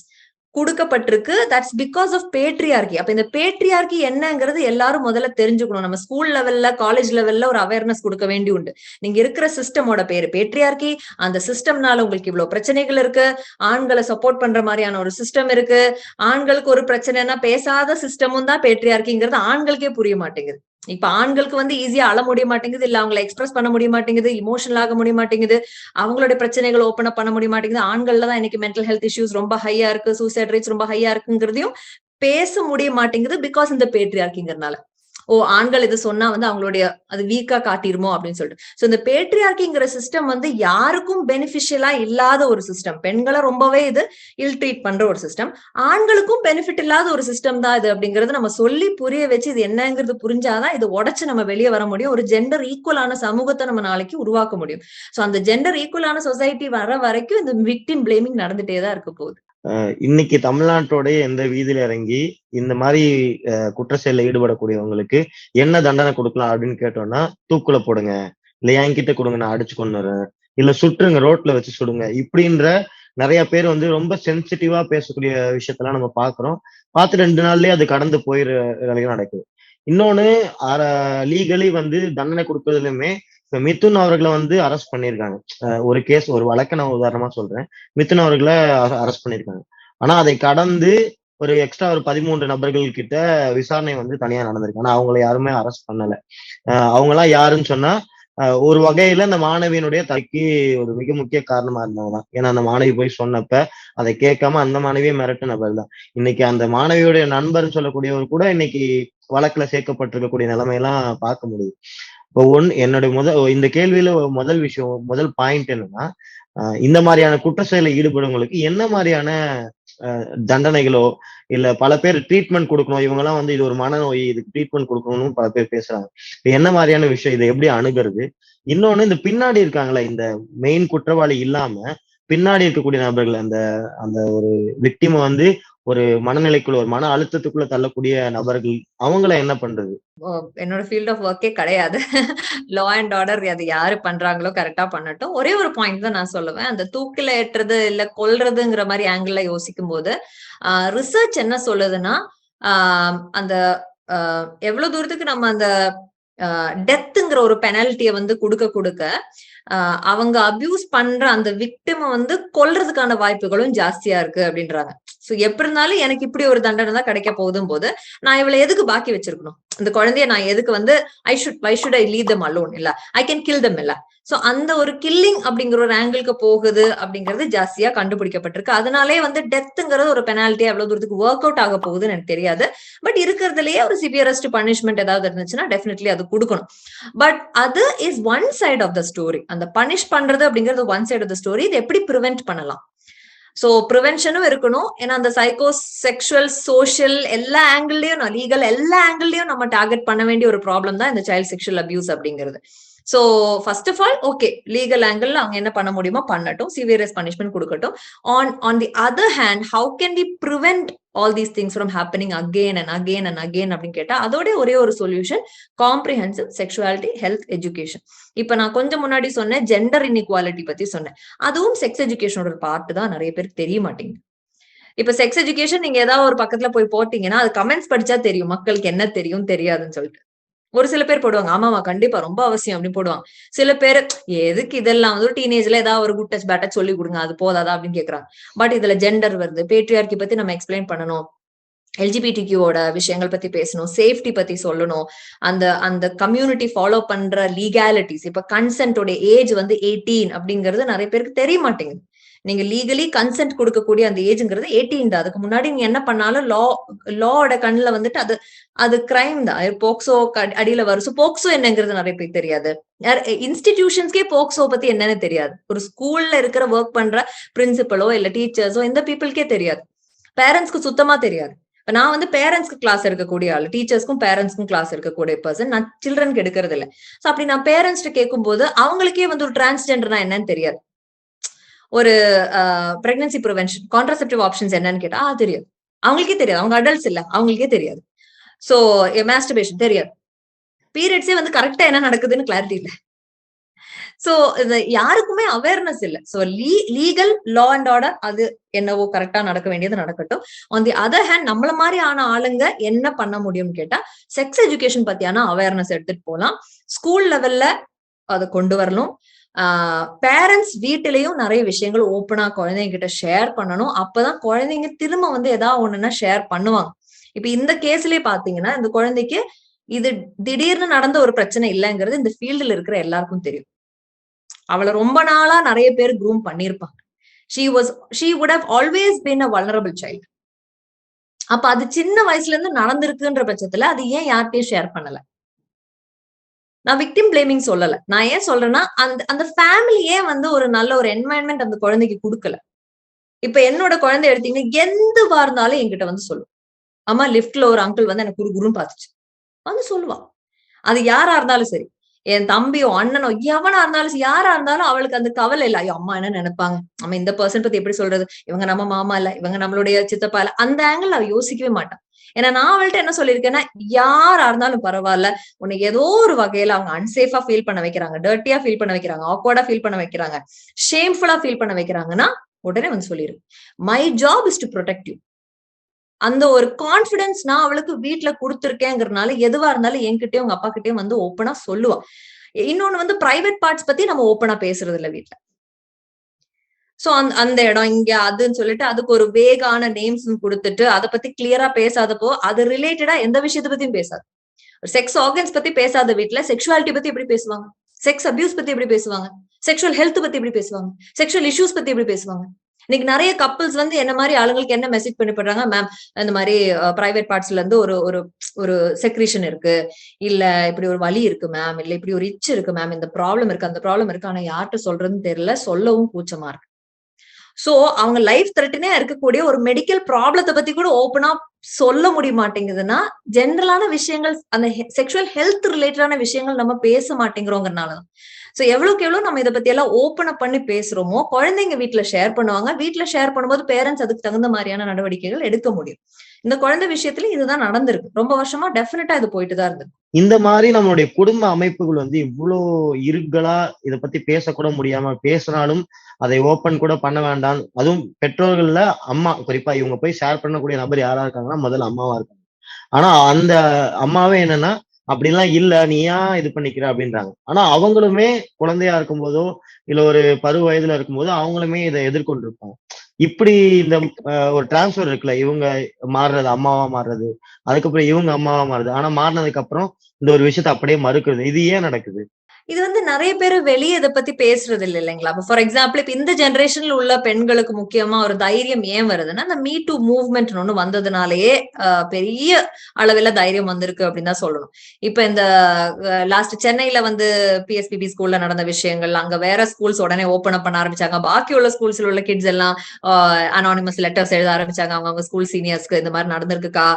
குடுக்கப்பட்டிருக்கு. That's because of patriarchy. அப்ப இந்த பேட்ரியார்கி என்னங்கிறது எல்லாரும் முதல்ல தெரிஞ்சுக்கணும். நம்ம ஸ்கூல் லெவல்ல, காலேஜ் லெவல்ல ஒரு அவேர்னஸ் கொடுக்க வேண்டி உண்டு. நீங்க இருக்கிற சிஸ்டமோட பேரு பேட்ரியார்கி. அந்த சிஸ்டம்னால உங்களுக்கு இவ்வளவு பிரச்சனைகள் இருக்கு. ஆண்களை சப்போர்ட் பண்ற மாதிரியான ஒரு சிஸ்டம் இருக்கு. ஆண்களுக்கு ஒரு பிரச்சனைனா பேசாத சிஸ்டமும் தான் பேட்ரியார்கிங்கிறது ஆண்களுக்கே புரிய மாட்டேங்குது. இப்ப ஆண்களுக்கு வந்து ஈஸியா அழ முடிய மாட்டேங்குது, இல்ல அவங்களை எக்ஸ்பிரஸ் பண்ண முடிய மாட்டேங்குது, இமோஷனல் ஆக முடிய மாட்டேங்குது, அவங்களுடைய பிரச்சனைகள் ஓப்பன் அப் பண்ண முடிய மாட்டேங்குது. ஆண்கள்ல தான் இன்னைக்கு மென்டல் ஹெல்த் இஷ்யூஸ் ரொம்ப ஹையா இருக்கு, சூசைட் ரேட்ஸ் ரொம்ப ஹையா இருக்குங்கிறதையும் பேச முடிய மாட்டேங்குது. பிகாஸ் இந்த பேட்ரியார்கிங்கிறதுனால ஆண்கள் இது சொன்னா வந்து அவங்களுடைய அது வீக்கா காட்டிருமோ அப்படின்னு சொல்லிட்டு. சோ இந்த பேட்ரியார்கிங்கிற சிஸ்டம் வந்து யாருக்கும் பெனிஃபிஷியலா இல்லாத ஒரு சிஸ்டம். பெண்களை ரொம்பவே இது இல் ட்ரீட் பண்ற ஒரு சிஸ்டம். ஆண்களுக்கும் பெனிஃபிட் இல்லாத ஒரு சிஸ்டம் தான் இது அப்படிங்கறது நம்ம சொல்லி புரிய வச்சு இது என்னங்கிறது புரிஞ்சாதான் இது உடைச்சு நம்ம வெளியே வர முடியும். ஒரு ஜெண்டர் ஈக்குவலான சமூகத்தை நம்ம நாளைக்கு உருவாக்க முடியும். சோ அந்த ஜெண்டர் ஈக்குவலான சொசைட்டி வர வரைக்கும் இந்த விக்டிம் பிளேமிங் நடந்துட்டேதான் இருக்க போகுது. இன்னைக்கு தமிழ்நாட்டோடைய எந்த வீதியில இறங்கி இந்த மாதிரி குற்ற செயலில் ஈடுபடக்கூடியவங்களுக்கு என்ன தண்டனை கொடுக்கலாம் அப்படின்னு கேட்டோம்னா, தூக்குல போடுங்க, இல்ல என்கிட்ட கொடுங்க, நான் அடிச்சு கொண்டுறேன், இல்ல சுட்டுருங்க, ரோட்ல வச்சு சுடுங்க, இப்படின்ற நிறைய பேர் வந்து ரொம்ப சென்சிட்டிவா பேசக்கூடிய விஷயத்தெல்லாம் நம்ம பாக்குறோம். பார்த்து 2 நாள்லயே அது கடந்து போயிற வேலைகள் நடக்குது. இன்னொன்னு லீகலி வந்து தண்டனை கொடுக்கறதுலயுமே இப்ப மிதுன் அவர்களை வந்து அரெஸ்ட் பண்ணியிருக்காங்க. ஒரு கேஸ், ஒரு வழக்க நான் உதாரணமா சொல்றேன். மிதுன் அவர்களை அரெஸ்ட் பண்ணியிருக்காங்க. ஆனா அதை கடந்து ஒரு எக்ஸ்ட்ரா ஒரு 13 நபர்கள் கிட்ட விசாரணை வந்து தனியா நடந்திருக்கு. ஆனா அவங்களை யாருமே அரெஸ்ட் பண்ணல. அவங்க எல்லாம் யாருன்னு சொன்னா, ஒரு வகையில அந்த மாணவியினுடைய தலைக்கு ஒரு மிக முக்கிய காரணமா இருந்தவங்க தான். ஏன்னா அந்த மாணவி போய் சொன்னப்ப அதை கேட்காம அந்த மாணவியை மிரட்டு நபர் தான். இன்னைக்கு அந்த மாணவியுடைய நண்பர்னு சொல்லக்கூடியவர் கூட இன்னைக்கு வழக்குல சேர்க்கப்பட்டிருக்கக்கூடிய நிலைமையெல்லாம் பார்க்க முடியுது. இப்போ என்னுடைய இந்த கேள்வியில முதல் விஷயம், முதல் பாயிண்ட் என்னன்னா, இந்த மாதிரியான குற்ற செயலில் ஈடுபடுவங்களுக்கு என்ன மாதிரியான தண்டனைகளோ, இல்ல பல பேர் ட்ரீட்மெண்ட் கொடுக்கணும், இவங்க எல்லாம் வந்து இது ஒரு மனநோய், இதுக்கு ட்ரீட்மெண்ட் கொடுக்கணும்னு பல பேர் பேசுறாங்க. என்ன மாதிரியான விஷயம், இதை எப்படி அணுகிறது? இன்னொன்னு, இந்த பின்னாடி இருக்காங்களே, இந்த மெயின் குற்றவாளி இல்லாம பின்னாடி இருக்கக்கூடிய நபர்கள், அந்த அந்த ஒரு விக்டிம வந்து ஒரு மனநிலைக்குள்ள, ஒரு மன அழுத்தத்துக்குள்ள தள்ளக்கூடிய நபர்கள், அவங்கள என்ன பண்றது? என்னோட ஃபீல்ட் ஆஃப் ஒர்க்கே கிடையாது. லா அண்ட் ஆர்டர் அது யாரு பண்றாங்களோ கரெக்டா பண்ணட்டும். ஒரே ஒரு பாயிண்ட் தான் நான் சொல்லுவேன். அந்த தூக்கில ஏற்றுறது இல்ல கொல்றதுங்கிற மாதிரி ஆங்கிள் யோசிக்கும் போது ரிசர்ச் என்ன சொல்லுதுன்னா, அந்த எவ்வளவு தூரத்துக்கு நம்ம அந்த டெத்துங்கிற ஒரு பெனால்ட்டியை வந்து கொடுக்க அவங்க அபியூஸ் பண்ற அந்த விக்டிம வந்து கொல்றதுக்கான வாய்ப்புகளும் ஜாஸ்தியா இருக்கு அப்படின்றாங்க. சோ எப்படி இருந்தாலும் எனக்கு இப்படி ஒரு தண்டனை தான் கிடைக்க போதும் போது நான் இவளை எதுக்கு பாக்கி வச்சிருக்கணும்? இந்த குழந்தைய நான் எதுக்கு வந்து why should I leave them alone, இல்ல ஐ கேன் கில் தம், இல்ல. சோ அந்த ஒரு கில்லிங் அப்படிங்கிற ஒரு ஆங்கிளுக்கு போகுது அப்படிங்கிறது ஜாஸ்தியா கண்டுபிடிக்கப்பட்டிருக்கு. அதனாலே வந்து டெத்துங்கிறது ஒரு பெனால்ட்டி எவ்வளவு தூரத்துக்கு ஒர்க் அவுட் ஆக போகுதுன்னு எனக்கு தெரியாது. பட் இருக்கிறதுலயே ஒரு சிவியரஸ்ட் பனிஷ்மெண்ட் ஏதாவது இருந்துச்சுன்னா டெஃபினெட்லி அது கொடுக்கணும். பட் அது is one side of the story. அந்த பனிஷ் பண்றது அப்படிங்கிறது one side of the story. இது எப்படி ப்ரிவென்ட் பண்ணலாம்? சோ ப்ரிவென்ஷனும் இருக்கணும். ஏன்னா அந்த சைக்கோ செக்ஷுவல் சோஷியல் எல்லா ஆங்கிள்லயும், லீகல் எல்லா ஆங்கிள்லயும் நம்ம டார்கெட் பண்ண வேண்டிய ஒரு ப்ராப்ளம் தான் இந்த சைல்ட் செக்ஷுவல் அபியூஸ் அப்படிங்கிறது. So first of all okay, legal angle அவங்க என்ன பண்ண முடியுமோ பண்ணட்டும், சிவியரஸ் பனிஷ்மெண்ட் கொடுக்கட்டும். On the other hand, how can we prevent all these things from happening again and again and again அப்படின்னு கேட்டா அதோட ஒரே ஒரு solution, comprehensive sexuality health education. இப்ப நான் கொஞ்சம் முன்னாடி சொன்னேன் ஜெண்டர் இன்இக்வாலிட்டி பத்தி சொன்னேன். அதுவும் செக்ஸ் எஜுகேஷனோட ஒரு பார்ட் தான், நிறைய பேருக்கு தெரிய மாட்டேங்குது. இப்ப செக்ஸ் எஜுகேஷன் நீங்க ஏதாவது ஒரு பக்கத்துல போய் போட்டீங்கன்னா அது கமெண்ட்ஸ் படிச்சா தெரியும் மக்களுக்கு என்ன தெரியும் தெரியாதுன்னு சொல்லிட்டு. ஒரு சில பேர் போடுவாங்க, ஆமாமா கண்டிப்பா ரொம்ப அவசியம் அப்படின்னு போடுவாங்க. சில பேர் எதுக்கு இதெல்லாம் வந்து டீனேஜ்ல ஏதாவது ஒரு குட் டச் பேட் டச் சொல்லி கொடுங்க, அது போதாதா அப்படின்னு கேக்குறாங்க. பட் இதுல ஜெண்டர் வருது, பேட்ரியார்கி பத்தி நம்ம எக்ஸ்பிளைன் பண்ணணும், எல்ஜிபிடிக்யூவோட விஷயங்கள் பத்தி பேசணும், சேஃப்டி பத்தி சொல்லணும், அந்த அந்த கம்யூனிட்டி ஃபாலோ பண்ற லீகாலிட்டிஸ். இப்ப கன்சென்டோட ஏஜ் வந்து 18 அப்படிங்கிறது நிறைய பேருக்கு தெரிய மாட்டேங்குது. நீங்க லீகலி கன்சென்ட் கொடுக்கக்கூடிய அந்த ஏஜ்ங்கிறது 18 தான். அதுக்கு முன்னாடி நீங்க என்ன பண்ணாலும் லாவோட கண்ணுல வந்துட்டு அது கிரைம் தான். போக்சோ அடியில வரும். போக்சோ என்னங்கிறது நிறைய பேருக்கு தெரியாது. இன்ஸ்டிடியூஷன்ஸ்க்கே போக்சோ பத்தி என்னன்னு தெரியாது. ஒரு ஸ்கூல்ல இருக்கிற ஒர்க் பண்ற பிரின்சிபலோ இல்ல டீச்சர்ஸோ இந்த பீப்புளுக்கே தெரியாது. பேரண்ட்ஸ்க்கு சுத்தமா தெரியாது. இப்ப நான் வந்து பேரண்ட்ஸ்க்கு கிளாஸ் எடுக்கக்கூடிய ஆள், டீச்சர்ஸ்க்கும் பேரண்ட்ஸ்க்கும் கிளாஸ் எடுக்கக்கூடிய பர்சன். நான் சில்ட்ரனுக்கு எடுக்கிறது இல்லை. சோ அப்படி நான் பேரண்ட்ஸ் கேட்கும் போது அவங்களுக்கே வந்து ஒரு டிரான்ஸ்ஜெண்டர்னா என்னன்னு தெரியாது. ஒரு பிரெக்னன்சி ப்ரிவென்ஷன் கான்ட்ராசெப்டிவ் ஆப்ஷன்ஸ் என்னன்னு கேட்டா தெரியாது. அவங்களுக்கே தெரியாது, அவங்க அடல்ட்ஸ் இல்ல, அவங்களுக்கே தெரியாது. சோ மாஸ்டர்பேஷன் தெரியாது, பீரியட்ஸே வந்து கரெக்டா என்ன நடக்குதுன்னு கிளாரிட்டி இல்ல. சோ இது யாருக்குமே அவேர்னஸ் இல்ல. So legal law and order அது என்னவோ கரெக்டா நடக்க வேண்டியது நடக்கட்டும். ஆன் தி அதர் ஹேண்ட் நம்மள மாதிரி ஆன ஆளுங்க என்ன பண்ண முடியும்னு கேட்டா, செக்ஸ் எஜுகேஷன் பத்தியான அவேர்னஸ் எடுத்துட்டு போலாம். ஸ்கூல் லெவல்ல அதை கொண்டு வரணும். பேரண்ட்ஸ் வீட்டிலையும் நிறைய விஷயங்கள் ஓப்பனா குழந்தைங்க கிட்ட ஷேர் பண்ணணும். அப்பதான் குழந்தைங்க திரும்ப வந்து ஏதாவது ஒண்ணுன்னா ஷேர் பண்ணுவாங்க. இப்ப இந்த கேஸ்லயே பாத்தீங்கன்னா, இந்த குழந்தைக்கு இது திடீர்னு நடந்த ஒரு பிரச்சனை இல்லைங்கிறது இந்த ஃபீல்டுல இருக்கிற எல்லாருக்கும் தெரியும். அவளை ரொம்ப நாளா நிறைய பேர் க்ரூம் பண்ணிருப்பாங்க. she would have always been a vulnerable child. அப்ப அது சின்ன வயசுல இருந்து நடந்திருக்குன்ற பட்சத்துல அது ஏன் யார்கிட்டயும் ஷேர் பண்ணல? நான் விக்டிம் பிளேமிங் சொல்லல. நான் ஏன் சொல்றேன்னா, அந்த ஃபேமிலியே வந்து ஒரு நல்ல ஒரு என்வாயன்மெண்ட் அந்த குழந்தைக்கு கொடுக்கல. இப்ப என்னோட குழந்தை எடுத்தீங்கன்னா எதுவா இருந்தாலும் என்கிட்ட வந்து சொல்லும். அம்மா லிப்ட்ல ஒரு அங்கிள் வந்து எனக்கு குறுகுறுன்னு பாத்துச்சு வந்து சொல்லுவா. அது யாரா இருந்தாலும் சரி, என் தம்பியோ அண்ணனோ எவனா இருந்தாலும் யாரா இருந்தாலும் அவளுக்கு அந்த கவலை இல்ல. ஐயோ அம்மா என்ன நினைப்பாங்க, நம்ம இந்த பர்சன் பத்தி எப்படி சொல்றது, இவங்க நம்ம மாமா இல்ல, இவங்க நம்மளுடைய சித்தப்பா இல்ல, அந்த ஆங்கிள் அவ யோசிக்கவே மாட்டான். ஏன்னா நான் அவள்கிட்ட என்ன சொல்லியிருக்கேன்னா, யாரா இருந்தாலும் பரவாயில்ல, உன்னை ஏதோ ஒரு வகையில அவங்க அன்சேஃபா ஃபீல் பண்ண வைக்கிறாங்க, டர்ட்டியா ஃபீல் பண்ண வைக்கிறாங்க, ஆக்வர்டா ஃபீல் பண்ண வைக்கிறாங்க, ஷேம்ஃபுல்லா ஃபீல் பண்ண வைக்கிறாங்கன்னா உடனே வந்து சொல்லிரு. My job is to protect you. அந்த ஒரு கான்பிடன்ஸ் நான் அவளுக்கு வீட்டுல கொடுத்துருக்கேங்கிறதுனால எதுவா இருந்தாலும் என்கிட்டயும் உங்க அப்பா கிட்டயும் வந்து ஓப்பனா சொல்லுவா. இன்னொன்னு வந்து பிரைவேட் பார்ட்ஸ் பத்தி நம்ம ஓப்பனா பேசுறது இல்ல வீட்டுல. சோ அந்த இடம் இங்க அதுன்னு சொல்லிட்டு அதுக்கு ஒரு வேகான நேம்ஸ் கொடுத்துட்டு அதை பத்தி கிளியரா பேசாதப்போ அது ரிலேட்டடா எந்த விஷயத்தை பத்தியும் பேசாது. செக்ஸ் ஆர்கன்ஸ் பத்தி பேசாத வீட்டுல செக்ஷுவாலிட்டி பத்தி எப்படி பேசுவாங்க, செக்ஸ் அபியூஸ் பத்தி எப்படி பேசுவாங்க, செக்ஷுவல் ஹெல்த் பத்தி எப்படி பேசுவாங்க, செக்ஷுவல் இஷ்யூஸ் பத்தி எப்படி பேசுவாங்க? இன்னைக்கு நிறைய கப்பிள்ஸ் வந்து என்ன மாதிரி ஆளுங்களுக்கு என்ன மெசேஜ் பண்ணப்படுறாங்க, மேம் இந்த மாதிரி பிரைவேட் பார்ட்ஸ்ல இருந்து ஒரு ஒரு ஒரு செக்ரீஷன் இருக்கு, இல்ல இப்படி ஒரு வலி இருக்கு மேம், இல்ல இப்படி ஒரு இச்சு இருக்கு மேம், இந்த ப்ராப்ளம் இருக்கு அந்த ப்ராப்ளம் இருக்கு, ஆனா யார்கிட்ட சொல்றதுன்னு தெரியல, சொல்லவும் கூச்சமா இருக்கு. சோ அவங்க லைஃப் த்ரெட்டனே இருக்கக்கூடிய ஒரு மெடிக்கல் ப்ராப்ளத்தை பத்தி கூட ஓப்பனா சொல்ல முடிய மாட்டேங்குதுன்னா, ஜென்ரலான விஷயங்கள் அந்த செக்ஷுவல் ஹெல்த் ரிலேட்டடான விஷயங்கள் நம்ம பேச மாட்டேங்கிறோங்கிறனாலதான். சோ எவ்வளவுக்கு எவ்வளவு நம்ம இதை பத்தி எல்லாம் ஓப்பன் அப் பண்ணி பேசுறோமோ குழந்தைங்க வீட்டுல ஷேர் பண்ணுவாங்க. வீட்டுல ஷேர் பண்ணும்போது பேரண்ட்ஸ் அதுக்கு தகுந்த மாதிரியான நடவடிக்கைகள் எடுக்க முடியும். இந்த குழந்தை விஷயத்துல இதுதான் நடந்திருக்கு. ரொம்ப வருஷமா டெஃபினட்டா இது போயிட்டுதான் இருந்தது. இந்த மாதிரி நம்மளுடைய குடும்ப அமைப்புகள் வந்து இவ்வளோ இருகளா இதை பத்தி பேசக்கூட முடியாம, பேசினாலும் அதை ஓப்பன் கூட பண்ண வேண்டாம். அதுவும் பெற்றோர்கள்ல அம்மா குறிப்பா இவங்க போய் ஷேர் பண்ணக்கூடிய நபர் யாரா இருக்காங்கன்னா முதல்ல அம்மாவா இருக்காங்க. ஆனா அந்த அம்மாவே என்னன்னா, அப்படிலாம் இல்ல நீ ஏன் இது பண்ணிக்கிற அப்படின்றாங்க. ஆனா அவங்களுமே குழந்தையா இருக்கும் போதோ இல்ல ஒரு பருவ வயதுல இருக்கும்போது அவங்களுமே இதை எதிர்கொண்டிருப்பாங்க. இப்படி இந்த ஒரு டிரான்ஸ்பர் இருக்குல்ல, இவங்க மாறுறது அம்மாவா மாறுறது, அதுக்கப்புறம் இவங்க அம்மாவா மாறுது, ஆனா மாறினதுக்கு அப்புறம் இந்த ஒரு விஷயத்த அப்படியே மறுக்கிறது, இது ஏன் நடக்குது? இது வந்து நிறைய பேர் வெளியே இதை பத்தி பேசுறது இல்லை இல்லைங்களா? ஃபார் எக்ஸாம்பிள் இப்ப இந்த ஜெனரேஷன்ல உள்ள பெண்களுக்கு முக்கியமா ஒரு தைரியம் ஏன் வருதுன்னா, இந்த மீ டூ மூவ்மெண்ட் ஒண்ணு வந்ததுனாலேயே பெரிய அளவுல தைரியம் வந்திருக்கு அப்படின்னு தான் சொல்லணும். இப்ப இந்த லாஸ்ட் சென்னையில வந்து பிஎஸ்பிபி ஸ்கூல்ல நடந்த விஷயங்கள், அங்க வேற ஸ்கூல்ஸ் உடனே ஓபன் அப் பண்ண ஆரம்பிச்சாங்க. பாக்கி உள்ள ஸ்கூல்ஸ்ல உள்ள கிட்ஸ் எல்லாம் அனானிமஸ் லெட்டர்ஸ் எழுத ஆரம்பிச்சாங்க. அவங்க ஸ்கூல் சீனியர்ஸ்க்கு இந்த மாதிரி நடந்திருக்குக்கா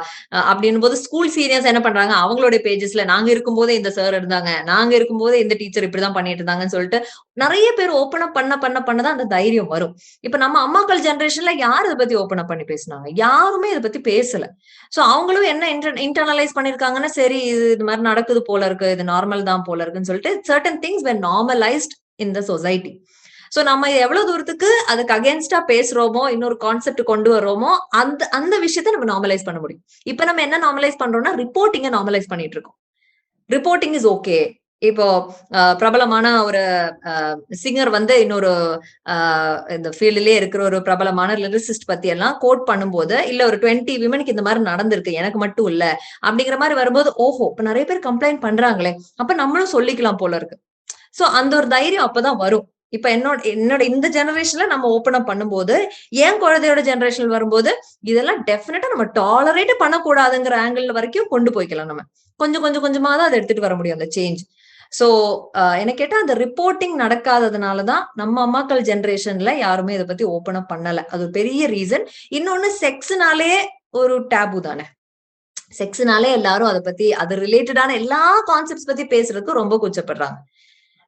அப்படின் போது ஸ்கூல் சீனியர்ஸ் என்ன பண்றாங்க, அவங்களுடைய பேஜஸ்ல நாங்க இருக்கும்போதே இந்த சார் இருந்தாங்க, நாங்க இருக்கும்போதே இந்த டீச்சர் இப்படிதான் பண்ணிட்டு இருந்தாங்கன்னு சொல்லிட்டு நிறைய பேர் ஓப்பன் அப் பண்ணதான் அந்த தைரியம் வரும். இப்ப நம்ம அம்மாக்கள் ஜெனரேஷன்ல யார் இதை பத்தி ஓப்பன் அப் பண்ணி பேசினாங்க? யாருமே இதை பத்தி பேசல. சோ அவங்களும் என்ன இன்டர்னலைஸ் பண்ணிருக்காங்கன்னா, சரி இது மாதிரி நடக்குது போல இருக்கு, இது நார்மல் தான் போல இருக்குன்னு சொல்லிட்டு certain things were normalized in the society. So நம்ம எவ்வளவு தூரத்துக்கு அதுக்கு அகேன்ஸ்டா பேசுறோமோ, இன்னொரு கான்செப்ட் கொண்டு வரோமோ அந்த விஷயத்த நம்ம நார்மலைஸ் பண்ண முடியும். இப்ப நம்ம என்ன நார்மலைஸ் பண்றோம்னா, ரிப்போர்ட்டிங்க நார்மலைஸ் பண்ணிட்டு இருக்கோம். Reporting is okay. இப்போ பிரபலமான ஒரு சிங்கர் வந்து இன்னொரு இந்த ஃபீல்ட்லயே இருக்கிற ஒரு பிரபலமான லிரிசிஸ்ட் பத்தி எல்லாம் கோட் பண்ணும்போது, இல்ல ஒரு 20 விமனுக்கு இந்த மாதிரி நடந்திருக்கு, எனக்கு மட்டும் இல்ல அப்படிங்கிற மாதிரி வரும்போது, ஓஹோ இப்ப நிறைய பேர் கம்ப்ளைண்ட் பண்றாங்களே, அப்ப நம்மளும் சொல்லிக்கலாம் போல இருக்கு. சோ அந்த ஒரு தைரியம் அப்பதான் வரும். இப்ப என்னோட இந்த ஜெனரேஷன்ல நம்ம ஓப்பன் அப் பண்ணும்போது, என் குழந்தையோட ஜெனரேஷன் வரும்போது இதெல்லாம் டெஃபினட்டா நம்ம டாலரேட் பண்ணக்கூடாதுங்கிற ஆங்கிள் வரைக்கும் கொண்டு போய்க்கலாம். நம்ம கொஞ்சமா தான் அதை எடுத்துட்டு வர முடியும் அந்த சேஞ்ச். சோ என்ன கேட்டா அந்த ரிப்போர்ட்டிங் நடக்காததுனாலதான் நம்ம அம்மாக்கள் ஜெனரேஷன்ல யாருமே இதை பத்தி ஓப்பன் அப் பண்ணல. அது ஒரு பெரிய ரீசன். இன்னொன்னு செக்ஸ்னாலே ஒரு டேபு தானே. செக்ஸ்னாலே எல்லாரும் அதை பத்தி அது ரிலேட்டடான எல்லா கான்செப்ட்ஸ் பத்தி பேசுறதுக்கு ரொம்ப கூச்சப்படுறாங்க.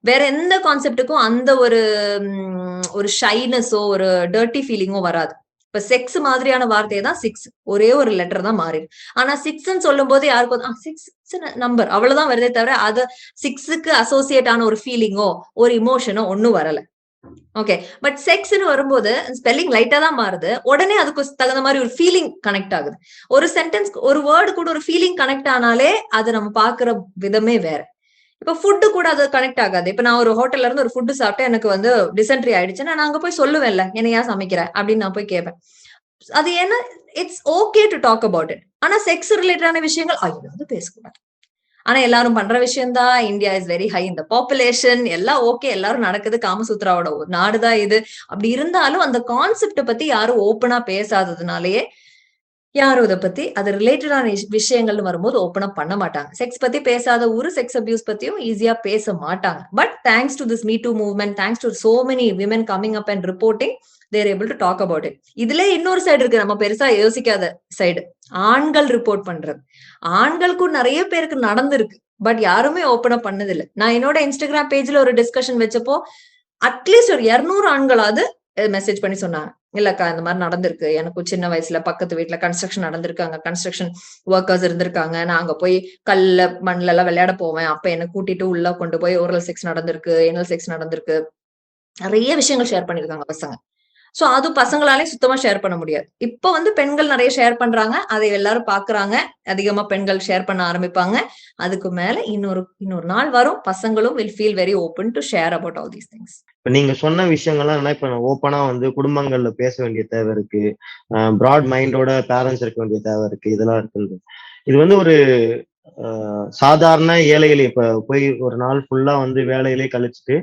வேற எந்த கான்செப்டுக்கும் அந்த ஒரு ஷைனஸோ ஒரு டர்ட்டி ஃபீலிங்கோ வராது. இப்ப செக்ஸ் மாதிரியான வார்த்தையை தான் 6, ஒரே ஒரு லெட்டர் தான் மாறி. ஆனா 6ன்னு சொல்லும் போது யாருக்கும் 6 நம்பர் அவ்வளவுதான் வருதே தவிர அது 6க்கு அசோசியேட் ஆன ஒரு ஃபீலிங்கோ ஒரு இமோஷனோ ஒன்னும் வரல. ஓகே, பட் செக்ஸ்னு வரும்போது ஸ்பெல்லிங் லைட்டா தான் மாறுது, உடனே அதுக்கு தகுந்த மாதிரி ஒரு ஃபீலிங் கனெக்ட் ஆகுது. ஒரு சென்டென்ஸ் ஒரு வேர்டு கூட ஒரு ஃபீலிங் கனெக்ட் ஆனாலே அது நம்ம பாக்குற விதமே வேற. இப்ப ஃபுட்டு கூட அது கனெக்ட் ஆகாது. இப்ப நான் ஒரு ஹோட்டல்ல இருந்து ஒரு ஃபுட்டு சாப்பிட்டு எனக்கு வந்து டிசென்ட்ரி ஆயிடுச்சு, நான் அங்க போய் சொல்லுவேன்ல என்ன ஏன் சமைக்கிறேன் அப்படின்னு நான் போய் கேட்பேன். அது ஏன்னா it's okay to talk about it. ஆனா செக்ஸ் ரிலேட்டடான விஷயங்கள் ஐயோ வந்து பேசக்கூடாது. ஆனா எல்லாரும் பண்ற விஷயம் தான். இந்தியா இஸ் வெரி ஹை இந்த பாப்புலேஷன், எல்லாம் ஓகே, எல்லாரும் நடக்குது, காமசூத்ராவோட ஒரு நாடுதான் இது. அப்படி இருந்தாலும் அந்த கான்செப்ட பத்தி யாரும் ஓப்பனா பேசாததுனாலயே யாரும் இதை பத்தி அது ரிலேட்டடான விஷயங்கள்னு வரும்போது ஓப்பன் அப் பண்ண மாட்டாங்க. செக்ஸ் பத்தி பேசாத ஊரு செக்ஸ் அபியூஸ் பத்தியும் ஈஸியா பேச மாட்டாங்க. But thanks to this me too movement, thanks to so many women coming up and reporting, they're able to talk about it. இதுல இன்னொரு சைடு இருக்கு, நம்ம பெருசா யோசிக்காத சைடு, ஆண்கள் ரிப்போர்ட் பண்றது. ஆண்களுக்கும் நிறைய பேருக்கு நடந்திருக்கு, பட் யாருமே ஓப்பன் அப் பண்ணது இல்லை. நான் என்னோட இன்ஸ்டாகிராம் பேஜ்ல ஒரு டிஸ்கஷன் வச்சப்போ அட்லீஸ்ட் ஒரு 200 ஆண்களாவது மெசேஜ் பண்ணி சொன்னாங்க, இல்லக்கா இந்த மாதிரி நடந்திருக்கு, எனக்கு சின்ன வயசுல பக்கத்து வீட்டுல கன்ஸ்ட்ரக்ஷன் நடந்திருக்கு, அங்க கன்ஸ்ட்ரக்ஷன் ஒர்க்கர்ஸ் இருந்திருக்காங்க, நான் அங்க போய் கல்ல மண்ல எல்லாம் விளையாட போவேன், அப்ப என்ன கூட்டிட்டு உள்ள கொண்டு போய் ஓரல் செக்ஸ் நடந்திருக்கு, ஏனல் செக்ஸ் நடந்திருக்கு, நிறைய விஷயங்கள் ஷேர் பண்ணிருக்காங்க பசங்க. சோ அது பசங்களாலே சுத்தமா ஷேர் பண்ண முடியாது. இப்ப வந்து பெண்கள் நிறைய ஷேர் பண்றாங்க, அதை எல்லாரும் பாக்குறாங்க, அதிகமா பெண்கள் ஷேர் பண்ண ஆரம்பிப்பாங்க. அதுக்கு மேல இன்னொரு நாள் வரும், பசங்களும் will feel very open to share about all these things. இப்ப நீங்க சொன்ன விஷயங்கள்லாம் என்ன, இப்ப ஓப்பனா வந்து குடும்பங்கள்ல பேச வேண்டிய தேவை இருக்கு, பிராட் மைண்டோட பேரண்ட்ஸ் இருக்க வேண்டிய தேவை இருக்கு, இதெல்லாம் இருக்குது. இது வந்து ஒரு சாதாரண ஏழைகள் இப்ப போய் ஒரு நாள் ஃபுல்லா வந்து வேலையிலே கழிச்சுட்டு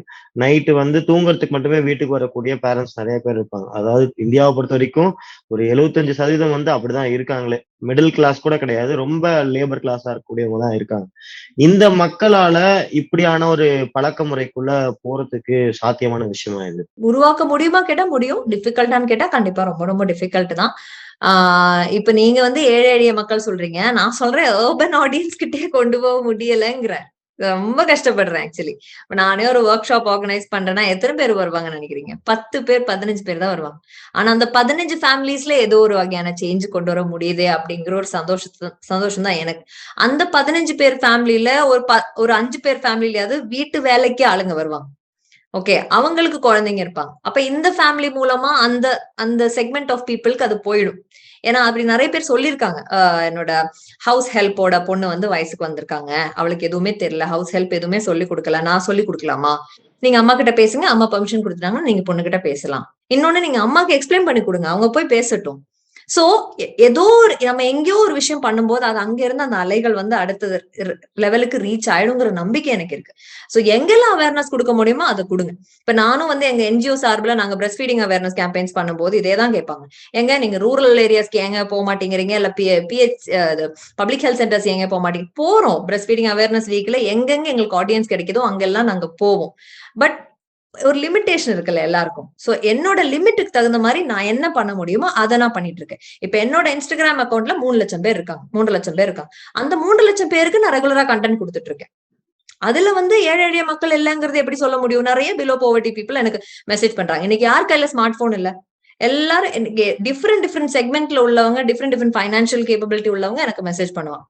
நைட்டு வந்து தூங்குறதுக்கு மட்டுமே வீட்டுக்கு வரக்கூடிய பேரண்ட்ஸ் நிறைய பேர் இருப்பாங்க. அதாவது இந்தியாவை பொறுத்த வரைக்கும் ஒரு 75% வந்து அப்படிதான் இருக்காங்களே. மிடில் கிளாஸ் கூட கிடையாது, ரொம்ப லேபர் கிளாஸா இருக்கக்கூடியவங்க தான் இருக்காங்க. இந்த மக்களால இப்படியான ஒரு பழக்க முறைக்குள்ள போறதுக்கு சாத்தியமான விஷயமா இது? உருவாக்க முடியுமா கேட்டா முடியும், டிஃபிகல்ட்டான்னு கேட்டா கண்டிப்பா ரொம்ப ரொம்ப டிஃபிகல்ட் தான். இப்ப நீங்க வந்து ஏழை எளிய மக்கள் சொல்றீங்க, நான் சொல்றேன் அர்பன் ஆடியன்ஸ் கிட்டே கொண்டு போக முடியலைங்கிற, ரொம்ப கஷ்டப்படுறேன் ஆக்சுவலி. நானே ஒரு ஒர்க் ஷாப் ஆர்கனைஸ் பண்றேன்னா எத்தனை பேர் வருவாங்கன்னு நினைக்கிறீங்க? 10 பேர் 15 பேர் தான் வருவாங்க. ஆனா அந்த 15 ஃபேமிலிஸ்ல ஏதோ ஒரு வகையான சேஞ்ச் கொண்டு வர முடியுது அப்படிங்கிற ஒரு சந்தோஷம் தான் எனக்கு. அந்த 15 பேர் ஃபேமிலியில ஒரு 5 பேர் ஃபேமிலியாவது வீட்டு வேலைக்கு ஆளுங்க வருவாங்க. ஓகே, அவங்களுக்கு குழந்தைங்க இருப்பாங்க. அப்ப இந்த ஃபேமிலி மூலமா அந்த செக்மெண்ட் ஆஃப் பீப்புளுக்கு அது போயிடும். ஏன்னா அப்படி நிறைய பேர் சொல்லியிருக்காங்க, என்னோட ஹவுஸ் ஹெல்ப்போட பொண்ணு வந்து வயசுக்கு வந்திருக்காங்க, அவளுக்கு எதுவுமே தெரியல, ஹவுஸ் ஹெல்ப் எதுவுமே சொல்லி கொடுக்கல, நான் சொல்லி கொடுக்கலாமா? நீங்க அம்மா கிட்ட பேசுங்க, அம்மா பெர்மிஷன் கொடுத்துட்டாங்கன்னா நீங்க பொண்ணு கிட்ட பேசலாம். இன்னொன்னு, நீங்க அம்மாக்கு எக்ஸ்பிளைன் பண்ணி கொடுங்க, அவங்க போய் பேசட்டும். சோ ஏதோ நம்ம எங்கேயோ ஒரு விஷயம் பண்ணும்போது அது அங்க இருந்து அந்த அலைகள் வந்து அடுத்த லெவலுக்கு ரீச் ஆயிடுங்கிற நம்பிக்கை எனக்கு இருக்கு. சோ எங்கெல்லாம் அவேர்னஸ் கொடுக்க முடியுமோ அதை கொடுங்க. இப்ப நானும் வந்து எங்க என்ஜிஓ சார்பில் நாங்க பிரஸ்ட் ஃபீடிங் அவேர்னஸ் கேம்பெயின்ஸ் பண்ணும்போது இதேதான் கேட்பாங்க, எங்க நீங்க ரூரல் ஏரியாஸ்க்கு எங்க போக மாட்டேங்கிறீங்க, இல்ல பிஹெச் பப்ளிக் ஹெல்த் சென்டர்ஸ் எங்க போக மாட்டேங்க? போறோம், பிரஸ்ட் ஃபீடிங் அவேர்னஸ் வீக்ல எங்கெங்க எங்களுக்கு ஆடியன்ஸ் கிடைக்குதோ அங்கெல்லாம் நாங்க போவோம். பட் ஒரு லிமிட்டேஷன் இருக்குல்ல எல்லாருக்கும். சோ என்னோட லிமிட்டுக்கு தகுந்த மாதிரி நான் என்ன பண்ண முடியுமோ அதை நான் பண்ணிட்டு இருக்கேன். இப்ப என்னோட இன்ஸ்டாகிராம் அக்கௌண்ட்ல 3 லட்சம் பேர் இருக்காங்க, 3 லட்சம் பேர் இருக்காங்க. அந்த 3 லட்சம் பேருக்கு நான் ரெகுலரா கண்டென்ட் கொடுத்துட்டு இருக்கேன். அதுல வந்து ஏழை எளிய மக்கள் இல்லைங்கிறது எப்படி சொல்ல முடியும்? நிறைய பிலோ போவர்ட்டி பீப்புள் எனக்கு மெசேஜ் பண்றாங்க. இன்னைக்கு யார் கையில ஸ்மார்ட் போன் இல்ல? எல்லாரும் டிஃப்ரெண்ட் செக்மெண்ட்ல உள்ளவங்க, டிஃப்ரெண்ட் ஃபைனான்சியல் கேப்பபிலிட்டி உள்ளவங்க எனக்கு மெசேஜ் பண்ணுவாங்க,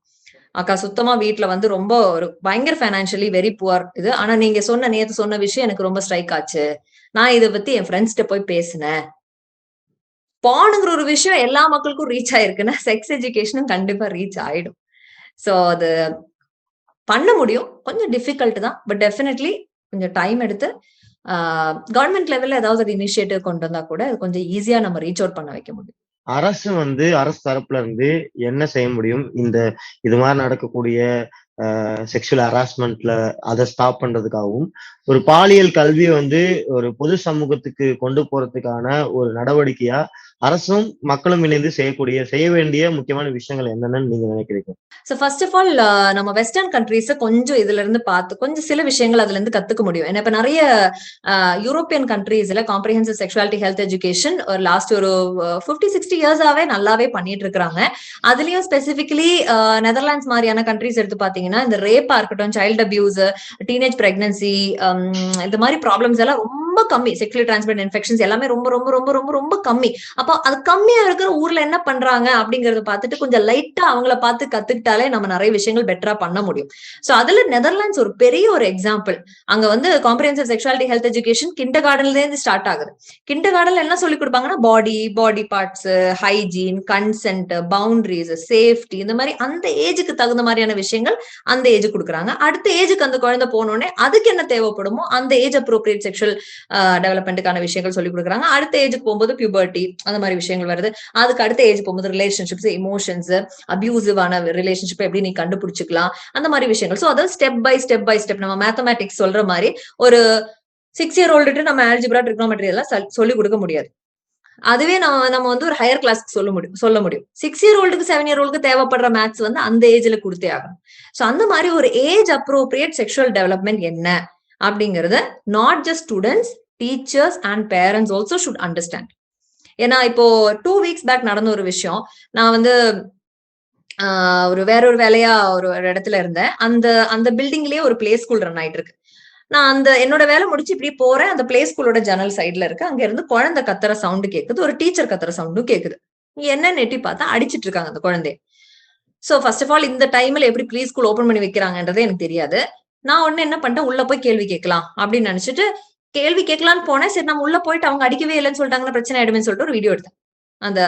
அக்கா சுத்தமா வீட்டுல வந்து ரொம்ப ஒரு பயங்கர ஃபைனான்சியலி வெரி புவர் இது, ஆனா நீங்க நேத்து சொன்ன விஷயம் எனக்கு ரொம்ப ஸ்ட்ரைக் ஆச்சு, நான் இதை பத்தி என் ஃப்ரெண்ட்ஸ்கிட்ட போய் பேசினேன். பானுங்கிற ஒரு விஷயம் எல்லா மக்களுக்கும் ரீச் ஆயிருக்குன்னா செக்ஸ் எஜுகேஷனும் கண்டிப்பா ரீச் ஆயிடும். சோ அது பண்ண முடியும், கொஞ்சம் டிஃபிகல்ட் தான், பட் டெஃபினெட்லி கொஞ்சம் டைம் எடுத்து கவர்மெண்ட் லெவல்ல ஏதாவது ஒரு இனிஷியேட்டிவ் கொண்டு வந்தா கூட அது கொஞ்சம் ஈஸியா நம்ம ரீச் அவுட் பண்ண வைக்க முடியும். அரசு தரப்புல இருந்து என்ன செய்ய முடியும்? இது மாதிரி நடக்கக்கூடிய செக்ஷுவல் ஹராஸ்மெண்ட்ல அதை ஸ்டாப் பண்றதுக்காகவும், ஒரு பாலியல் கல்வியை வந்து ஒரு பொது சமூகத்துக்கு கொண்டு போறதுக்கான ஒரு நடவடிக்கையா அரசும் மக்களும் இணைந்து செய்ய வேண்டிய முக்கியமான விஷயங்கள் என்னன்னு நீங்க நினைக்கிறீங்க? சோ ஃபர்ஸ்ட் ஆஃப் ஆல் நம்ம வெஸ்டர்ன் கண்ட்ரீஸ் கொஞ்சம் இதுல இருந்து பார்த்து கொஞ்சம் சில விஷயங்கள் அதுல இருந்து கத்துக்க முடியும். ஏன்னா இப்ப நிறைய யூரோப்பியன் கண்ட்ரீஸ்ல காம்ப்ரிஹென்சிவ் செக்ஷுவாலிட்டி ஹெல்த் எஜுகேஷன் ஒரு லாஸ்ட் ஒரு 50-60 இயர்ஸாவே நல்லாவே பண்ணிட்டு இருக்காங்க. அதுலயும் ஸ்பெசிபிகலி நெதர்லாண்ட்ஸ் மாதிரியான கண்ட்ரீஸ் எடுத்து பாத்தீங்கன்னா இந்த ரேப்பா இருக்கட்டும், சைல்டு அபியூஸ், டீனேஜ் பிரெக்னன்சி, இந்த மாதிரி ப்ராப்ளம்ஸ் எல்லாம் ரொம்ப ரொம்ப கம்மி. செக்ஷுவலி டிரான்ஸ்மிட்டட் இன்ஃபெக்ஷன்ஸ் எல்லாமே ரொம்ப ரொம்ப ரொம்ப ரொம்ப ரொம்ப கம்மி. அப்போ அது கம்மியா இருக்கிற ஊர்ல என்ன பண்றாங்க அப்படிங்கறத பார்த்துட்டு கொஞ்சம் லைட்டா அவங்கள பார்த்து கத்துக்கிட்டாலே நம்ம நிறைய விஷயங்கள் பெட்டரா பண்ண முடியும். சோ அதுல நெதர்லாண்ட்ஸ் ஒரு பெரிய ஒரு எக்ஸாம்பிள். அங்க வந்து காம்ப்ரிஹென்சிவ் செக்ஷுவாலிட்டி ஹெல்த் எஜுகேஷன் கிண்டர் கார்டன்ல இருந்து ஸ்டார்ட் ஆகுது. கிண்டர் கார்டன்ல என்ன சொல்லி கொடுப்பாங்கன்னா body parts, hygiene, consent, boundaries, safety, இந்த மாதிரி அந்த ஏஜுக்கு தகுந்த மாதிரியான விஷயங்கள் அந்த ஏஜ் கொடுக்குறாங்க. அடுத்த ஏஜுக்கு அந்த குழந்தை போனோடனே அதுக்கு என்ன தேவைப்படுமோ அந்த ஏஜ் அப்ரோப்ரியேட் செக்ஷுவல் டெவலப்மெண்ட்டுக்கான விஷயங்கள் சொல்லி கொடுக்குறாங்க. அடுத்த ஏஜுக்கு போகும்போது பியூபர்ட்டி அந்த மாதிரி விஷயங்கள் வருது. அதுக்கு அடுத்த ஏஜ் போகும்போது ரிலேஷன்ஷிப்ஸ், இமோஷன்ஸ், அபியூசிவான ரிலேஷன்ஷிப் எப்படி நீ கண்டுபிடிச்சிக்கலாம், அந்த மாதிரி விஷயங்கள். சோ அதாவது ஸ்டெப் பை ஸ்டெப் நம்ம மேத்தமேட்டிக்ஸ் சொல்ற மாதிரி ஒரு 6 year old நம்ம ஆல்ஜிப்ரா, ட்ரிக்னோமெட்ரி எல்லாம் சொல்லி கொடுக்க முடியாது. அதுவே நம்ம வந்து ஒரு ஹையர் கிளாஸ்க்கு சொல்ல முடியும். 6 year old 7 year old தேவைப்படுற மேத்ஸ் வந்து அந்த ஏஜ்ல கொடுத்தே ஆகணும். சோ அந்த மாதிரி ஒரு ஏஜ் அப்ரோப்ரியேட் செக்ஷுவல் டெவலப்மெண்ட் என்ன அப்படிங்கறத not just students, teachers and parents also should understand. ஏன்னா இப்போ 2 weeks பேக் நடந்த ஒரு விஷயம். நான் வந்து வேற ஒரு வேலையா ஒரு இடத்துல இருந்தேன். அந்த பில்டிங்லயே ஒரு பிளே ஸ்கூல் ரன் ஆயிட்டு இருக்கு. நான் என்னோட வேலை முடிச்சு இப்படி போறேன். அந்த பிளே ஸ்கூலோட ஜன்னல் சைட்ல இருக்கு. அங்க இருந்து குழந்தை கத்துற சவுண்டு கேக்குது, ஒரு டீச்சர் கத்துற சவுண்டும் கேக்குது. என்ன நெட்டி பார்த்தா அடிச்சிட்டு இருக்காங்க அந்த குழந்தைய. சோ ஃபர்ஸ்ட் ஆஃப் ஆல் இந்த டைம்ல எப்படி ப்ரீ ஸ்கூல் ஓபன் பண்ணி வைக்கிறாங்கன்றதே எனக்கு தெரியாது. நான் ஒண்ணு என்ன பண்ணிட்டேன், உள்ள போய் கேள்வி கேட்கலாம் அப்படின்னு நினைச்சிட்டு கேள்வி கேட்கலான்னு போனேன். சரி, நம்ம உள்ள போயிட்டு அவங்க அடிக்கவே இல்லைன்னு சொல்லிட்டாங்கன்னா பிரச்சனை ஆயிடுமே சொல்லிட்டு ஒரு வீடியோ எடுத்தேன். அந்த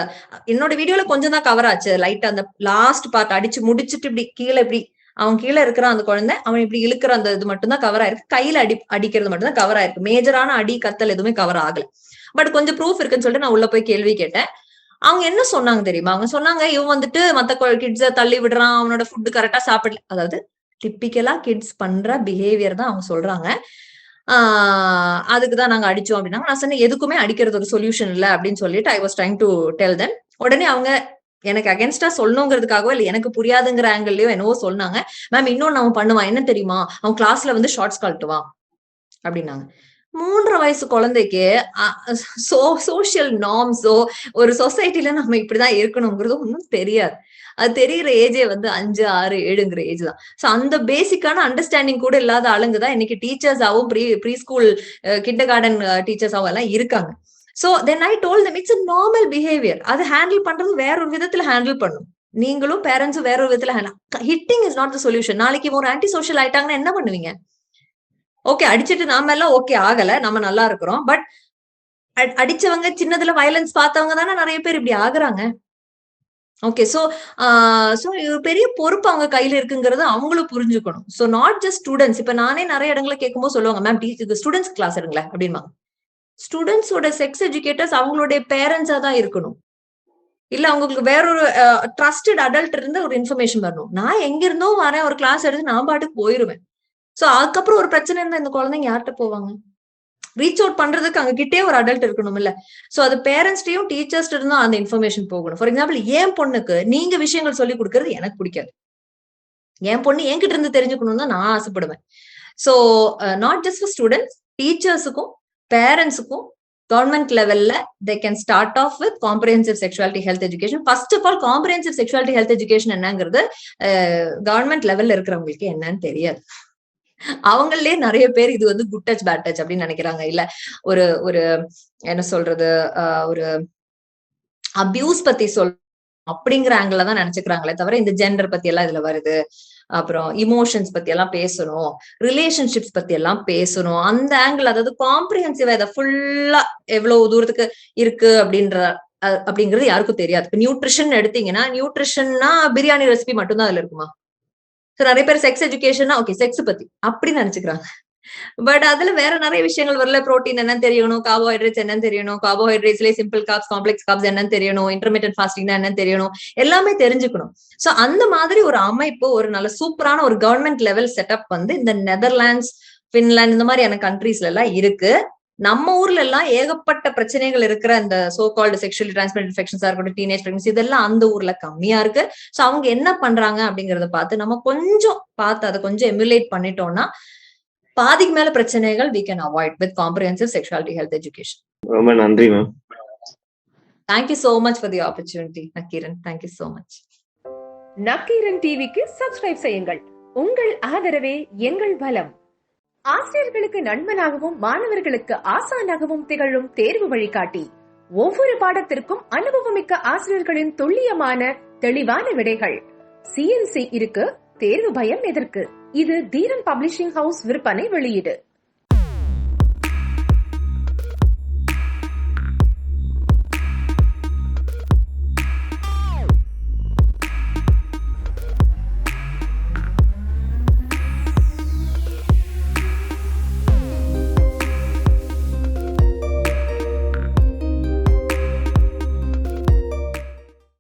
என்னோட வீடியோல கொஞ்சம் தான் கவர் ஆச்சு. லைட்டா அந்த லாஸ்ட் பார்ட் அடிச்சு முடிச்சுட்டு இப்படி கீழே இப்படி அவன் கீழே இருக்கிறான் அந்த குழந்தை, அவன் இப்படி இழுக்கிற அந்த இது மட்டும் தான் கவர் ஆயிருக்கு. கையில அடிக்கிறது மட்டும் தான் கவர் ஆயிருக்கு. மேஜரான அடி கத்தல் எதுவுமே கவர் ஆகல. பட் கொஞ்சம் ப்ரூஃப் இருக்குன்னு சொல்லிட்டு நான் உள்ள போய் கேள்வி கேட்டேன். அவங்க என்ன சொன்னாங்க தெரியுமா? அவங்க சொன்னாங்க, இவன் வந்துட்டு மத்த கிட்ஸ தள்ளி விடுறான், அவனோட ஃபுட் கரெக்டா சாப்பிடல. அதாவது டிப்பிக்கலா கிட்ஸ் பண்ற பிஹேவியர் தான் அவங்க சொல்றாங்க. அதுக்குதான் நாங்க அடிச்சோம் அப்படின்னா. நான் சொன்னேன், எதுக்குமே அடிக்கிறது ஒரு சொல்யூஷன் இல்ல அப்படின்னு சொல்லிட்டு I was trying to tell them. உடனே அவங்க எனக்கு அகேன்ஸ்டா சொல்லணுங்கிறதுக்காகவோ இல்ல எனக்கு புரியாதுங்கிற ஆங்கிள்லயோ என்னவோ சொன்னாங்க. மேம் இன்னொன்னு அவன் பண்ணுவான், என்ன தெரியுமா, அவன் கிளாஸ்ல வந்து ஷார்ட்ஸ் கழட்டுவான் அப்படின்னாங்க. 3 வயசு குழந்தைக்கு சோசியல் நார்ம்ஸோ ஒரு சொசைட்டில நம்ம இப்படிதான் இருக்கணுங்கிறது ஒன்னும் தெரியாது. அது தெரிகிற ஏஜே வந்து 5, 6, 7ங்கிற ஏஜ் தான். சோ அந்த பேசிக்கான அண்டர்ஸ்டாண்டிங் கூட இல்லாத ஆளுங்கதான் இன்னைக்கு டீச்சர்ஸாவும் ப்ரீ ஸ்கூல் கிண்டர் கார்டன் டீச்சர்ஸாவும் எல்லாம் இருக்காங்க. So then I told them it's a normal behaviour. அதை ஹேண்டில் பண்றது வேற ஒரு விதத்துல ஹேண்டில் பண்ணும். நீங்களும் பேரண்ட்ஸும் வேற ஒரு விதத்துல hitting is not the solution. நாளைக்கு ஒரு ஆன்டி சோஷியல் ஆயிட்டாங்கன்னா என்ன பண்ணுவீங்க? ஓகே, அடிச்சுட்டு நாம எல்லாம் ஓகே ஆகல, நம்ம நல்லா இருக்கிறோம். பட் அடிச்சவங்க, சின்னதுல வயலன்ஸ் பார்த்தவங்க தானே நிறைய பேர் இப்படி ஆகுறாங்க. ஓகே, சோ பெரிய பொறுப்பு அவங்க கையில இருக்குங்கிறது அவங்களும் புரிஞ்சுக்கணும். So not just students. இப்ப நானே நிறைய இடங்களை கேட்கும்போது சொல்லுவாங்க, மேம் ஸ்டூடெண்ட்ஸ் கிளாஸ் எடுங்களேன் அப்படின்னா. ஸ்டூடெண்ட்ஸோட செக்ஸ் எஜுகேட்டர்ஸ் அவங்களுடைய பேரண்ட்ஸா தான் இருக்கணும். இல்ல அவங்களுக்கு வேற ஒரு ட்ரஸ்டட் அடல்ட் இருந்து ஒரு இன்ஃபர்மேஷன் வரணும். நான் எங்க இருந்தோ வரேன், ஒரு கிளாஸ் எடுத்து நான் பாட்டுக்கு போயிருவேன். சோ அதுக்கப்புறம் ஒரு பிரச்சனை இருந்தா இந்த குழந்தைங்க யார்கிட்ட போவாங்க? ரீச் அவுட் பண்றதுக்கு அங்க கிட்டே ஒரு அடல்ட் இருக்கணும் இல்ல. சோ அது பேரண்ட்ஸ்டையும் டீச்சர்ஸ் இருந்தும் அந்த இன்ஃபர்மேஷன் போகணும். ஃபார் எக்ஸாம்பிள், என் பொண்ணுக்கு நீங்க விஷயங்கள் சொல்லி கொடுக்கறது எனக்கு பிடிக்காது. என் பொண்ணு என்கிட்ட இருந்து தெரிஞ்சுக்கணும்னு தான் நான் ஆசைப்படுவேன். So not just for students, டீச்சர்ஸுக்கும் பேரண்ட்ஸுக்கும் கவர்மெண்ட் லெவல்ல they can start off with comprehensive sexuality health education. First of all, comprehensive sexuality health education என்னங்கிறது கவர்மெண்ட் லெவல்ல இருக்கிறவங்களுக்கு என்னன்னு தெரியாது. அவங்களே நிறைய பேர் இது வந்து குட் டச் பேட் டச் அப்படின்னு நினைக்கிறாங்க. இல்ல ஒரு ஒரு என்ன சொல்றது, ஒரு அபியூஸ் பத்தி அப்படிங்கிற ஆங்கிள் தான் நினைச்சுக்கிறாங்களே தவிர இந்த ஜெண்டர் பத்தி எல்லாம் இதுல வருது, அப்புறம் இமோஷன்ஸ் பத்தி எல்லாம் பேசணும், ரிலேஷன்ஷிப்ஸ் பத்தி எல்லாம் பேசணும், அந்த ஆங்கிள், அதாவது காம்ப்ரிஹென்சிவா இதை ஃபுல்லா எவ்வளவு தூரத்துக்கு இருக்கு அப்படிங்கிறது யாருக்கும் தெரியாது. இப்ப நியூட்ரிஷன் எடுத்தீங்கன்னா, நியூட்ரிஷன்னா பிரியாணி ரெசிபி மட்டும் தான் அதுல இருக்குமா? நிறைய பேர் செக்ஸ் எஜுகேஷன் ஓகே செக்ஸ் பத்தி அப்படி நினைச்சுக்கிறாங்க. பட் அதுல வேற நிறைய விஷயங்கள் வரல. புரோட்டீன் என்னன்னு தெரியணும், கார்போஹைட்ரேட்ஸ் என்னன்னு தெரியணும், கார்போஹைட்ரேட்ஸ்லயே சிம்பிள் கார்ப்ஸ், காம்ப்ளெக்ஸ் கார்ப்ஸ் என்னன்னு தெரியணும், இன்டர்மீடியன்ட் ஃபாஸ்டிங் என்னன்னு தெரியணும், எல்லாமே தெரிஞ்சுக்கணும். சோ அந்த மாதிரி ஒரு அமைப்பு, ஒரு நல்ல சூப்பரான ஒரு கவர்மெண்ட் லெவல் செட்டப் வந்து இந்த நெதர்லாண்ட்ஸ், பின்லாந்து இந்த மாதிரியான கண்ட்ரீஸ்ல எல்லாம் இருக்கு. நம்ம ஊர்ல எல்லாம் ஏகப்பட்ட பிரச்சனைகள் இருக்கிற இந்த சோ கால்டு செக்ஷுவலி டிரான்ஸ்மிட்டட் இன்ஃபெக்ஷன்ஸா இருக்கட்டும், டீனேஜ் பிரெக்னன்சி, இதெல்லாம் அந்த ஊர்ல கம்மியா இருக்கு. சோ அவங்க என்ன பண்றாங்க அப்படிங்கறத பார்த்து நம்ம கொஞ்சம் அதை கொஞ்சம் எமுலேட் பண்ணிட்டோம்னா பாதிக்கு மேல பிரச்சனைகள் we can avoid with comprehensive sexuality health education. ரொம்ப நன்றி ma'am. Thank you so much for the opportunity, Nakiran. Thank you so much. Nakkheeran டிவிக்கு சப்ஸ்கிரைப் செய்யுங்கள். உங்கள் ஆதரவே எங்கள் பலம். ஆசிரியர்களுக்கு நண்பனாகவும் மாணவர்களுக்கு ஆசானாகவும் திகழும் தேர்வு வழிகாட்டி. ஒவ்வொரு பாடத்திற்கும் அனுபவமிக்க ஆசிரியர்களின் துல்லியமான தெளிவான விடைகள். CNC இருக்கு, தேர்வு பயம் எதற்கு? இது தீரன் பப்ளிஷிங் ஹவுஸ் விற்பனை வெளியீடு.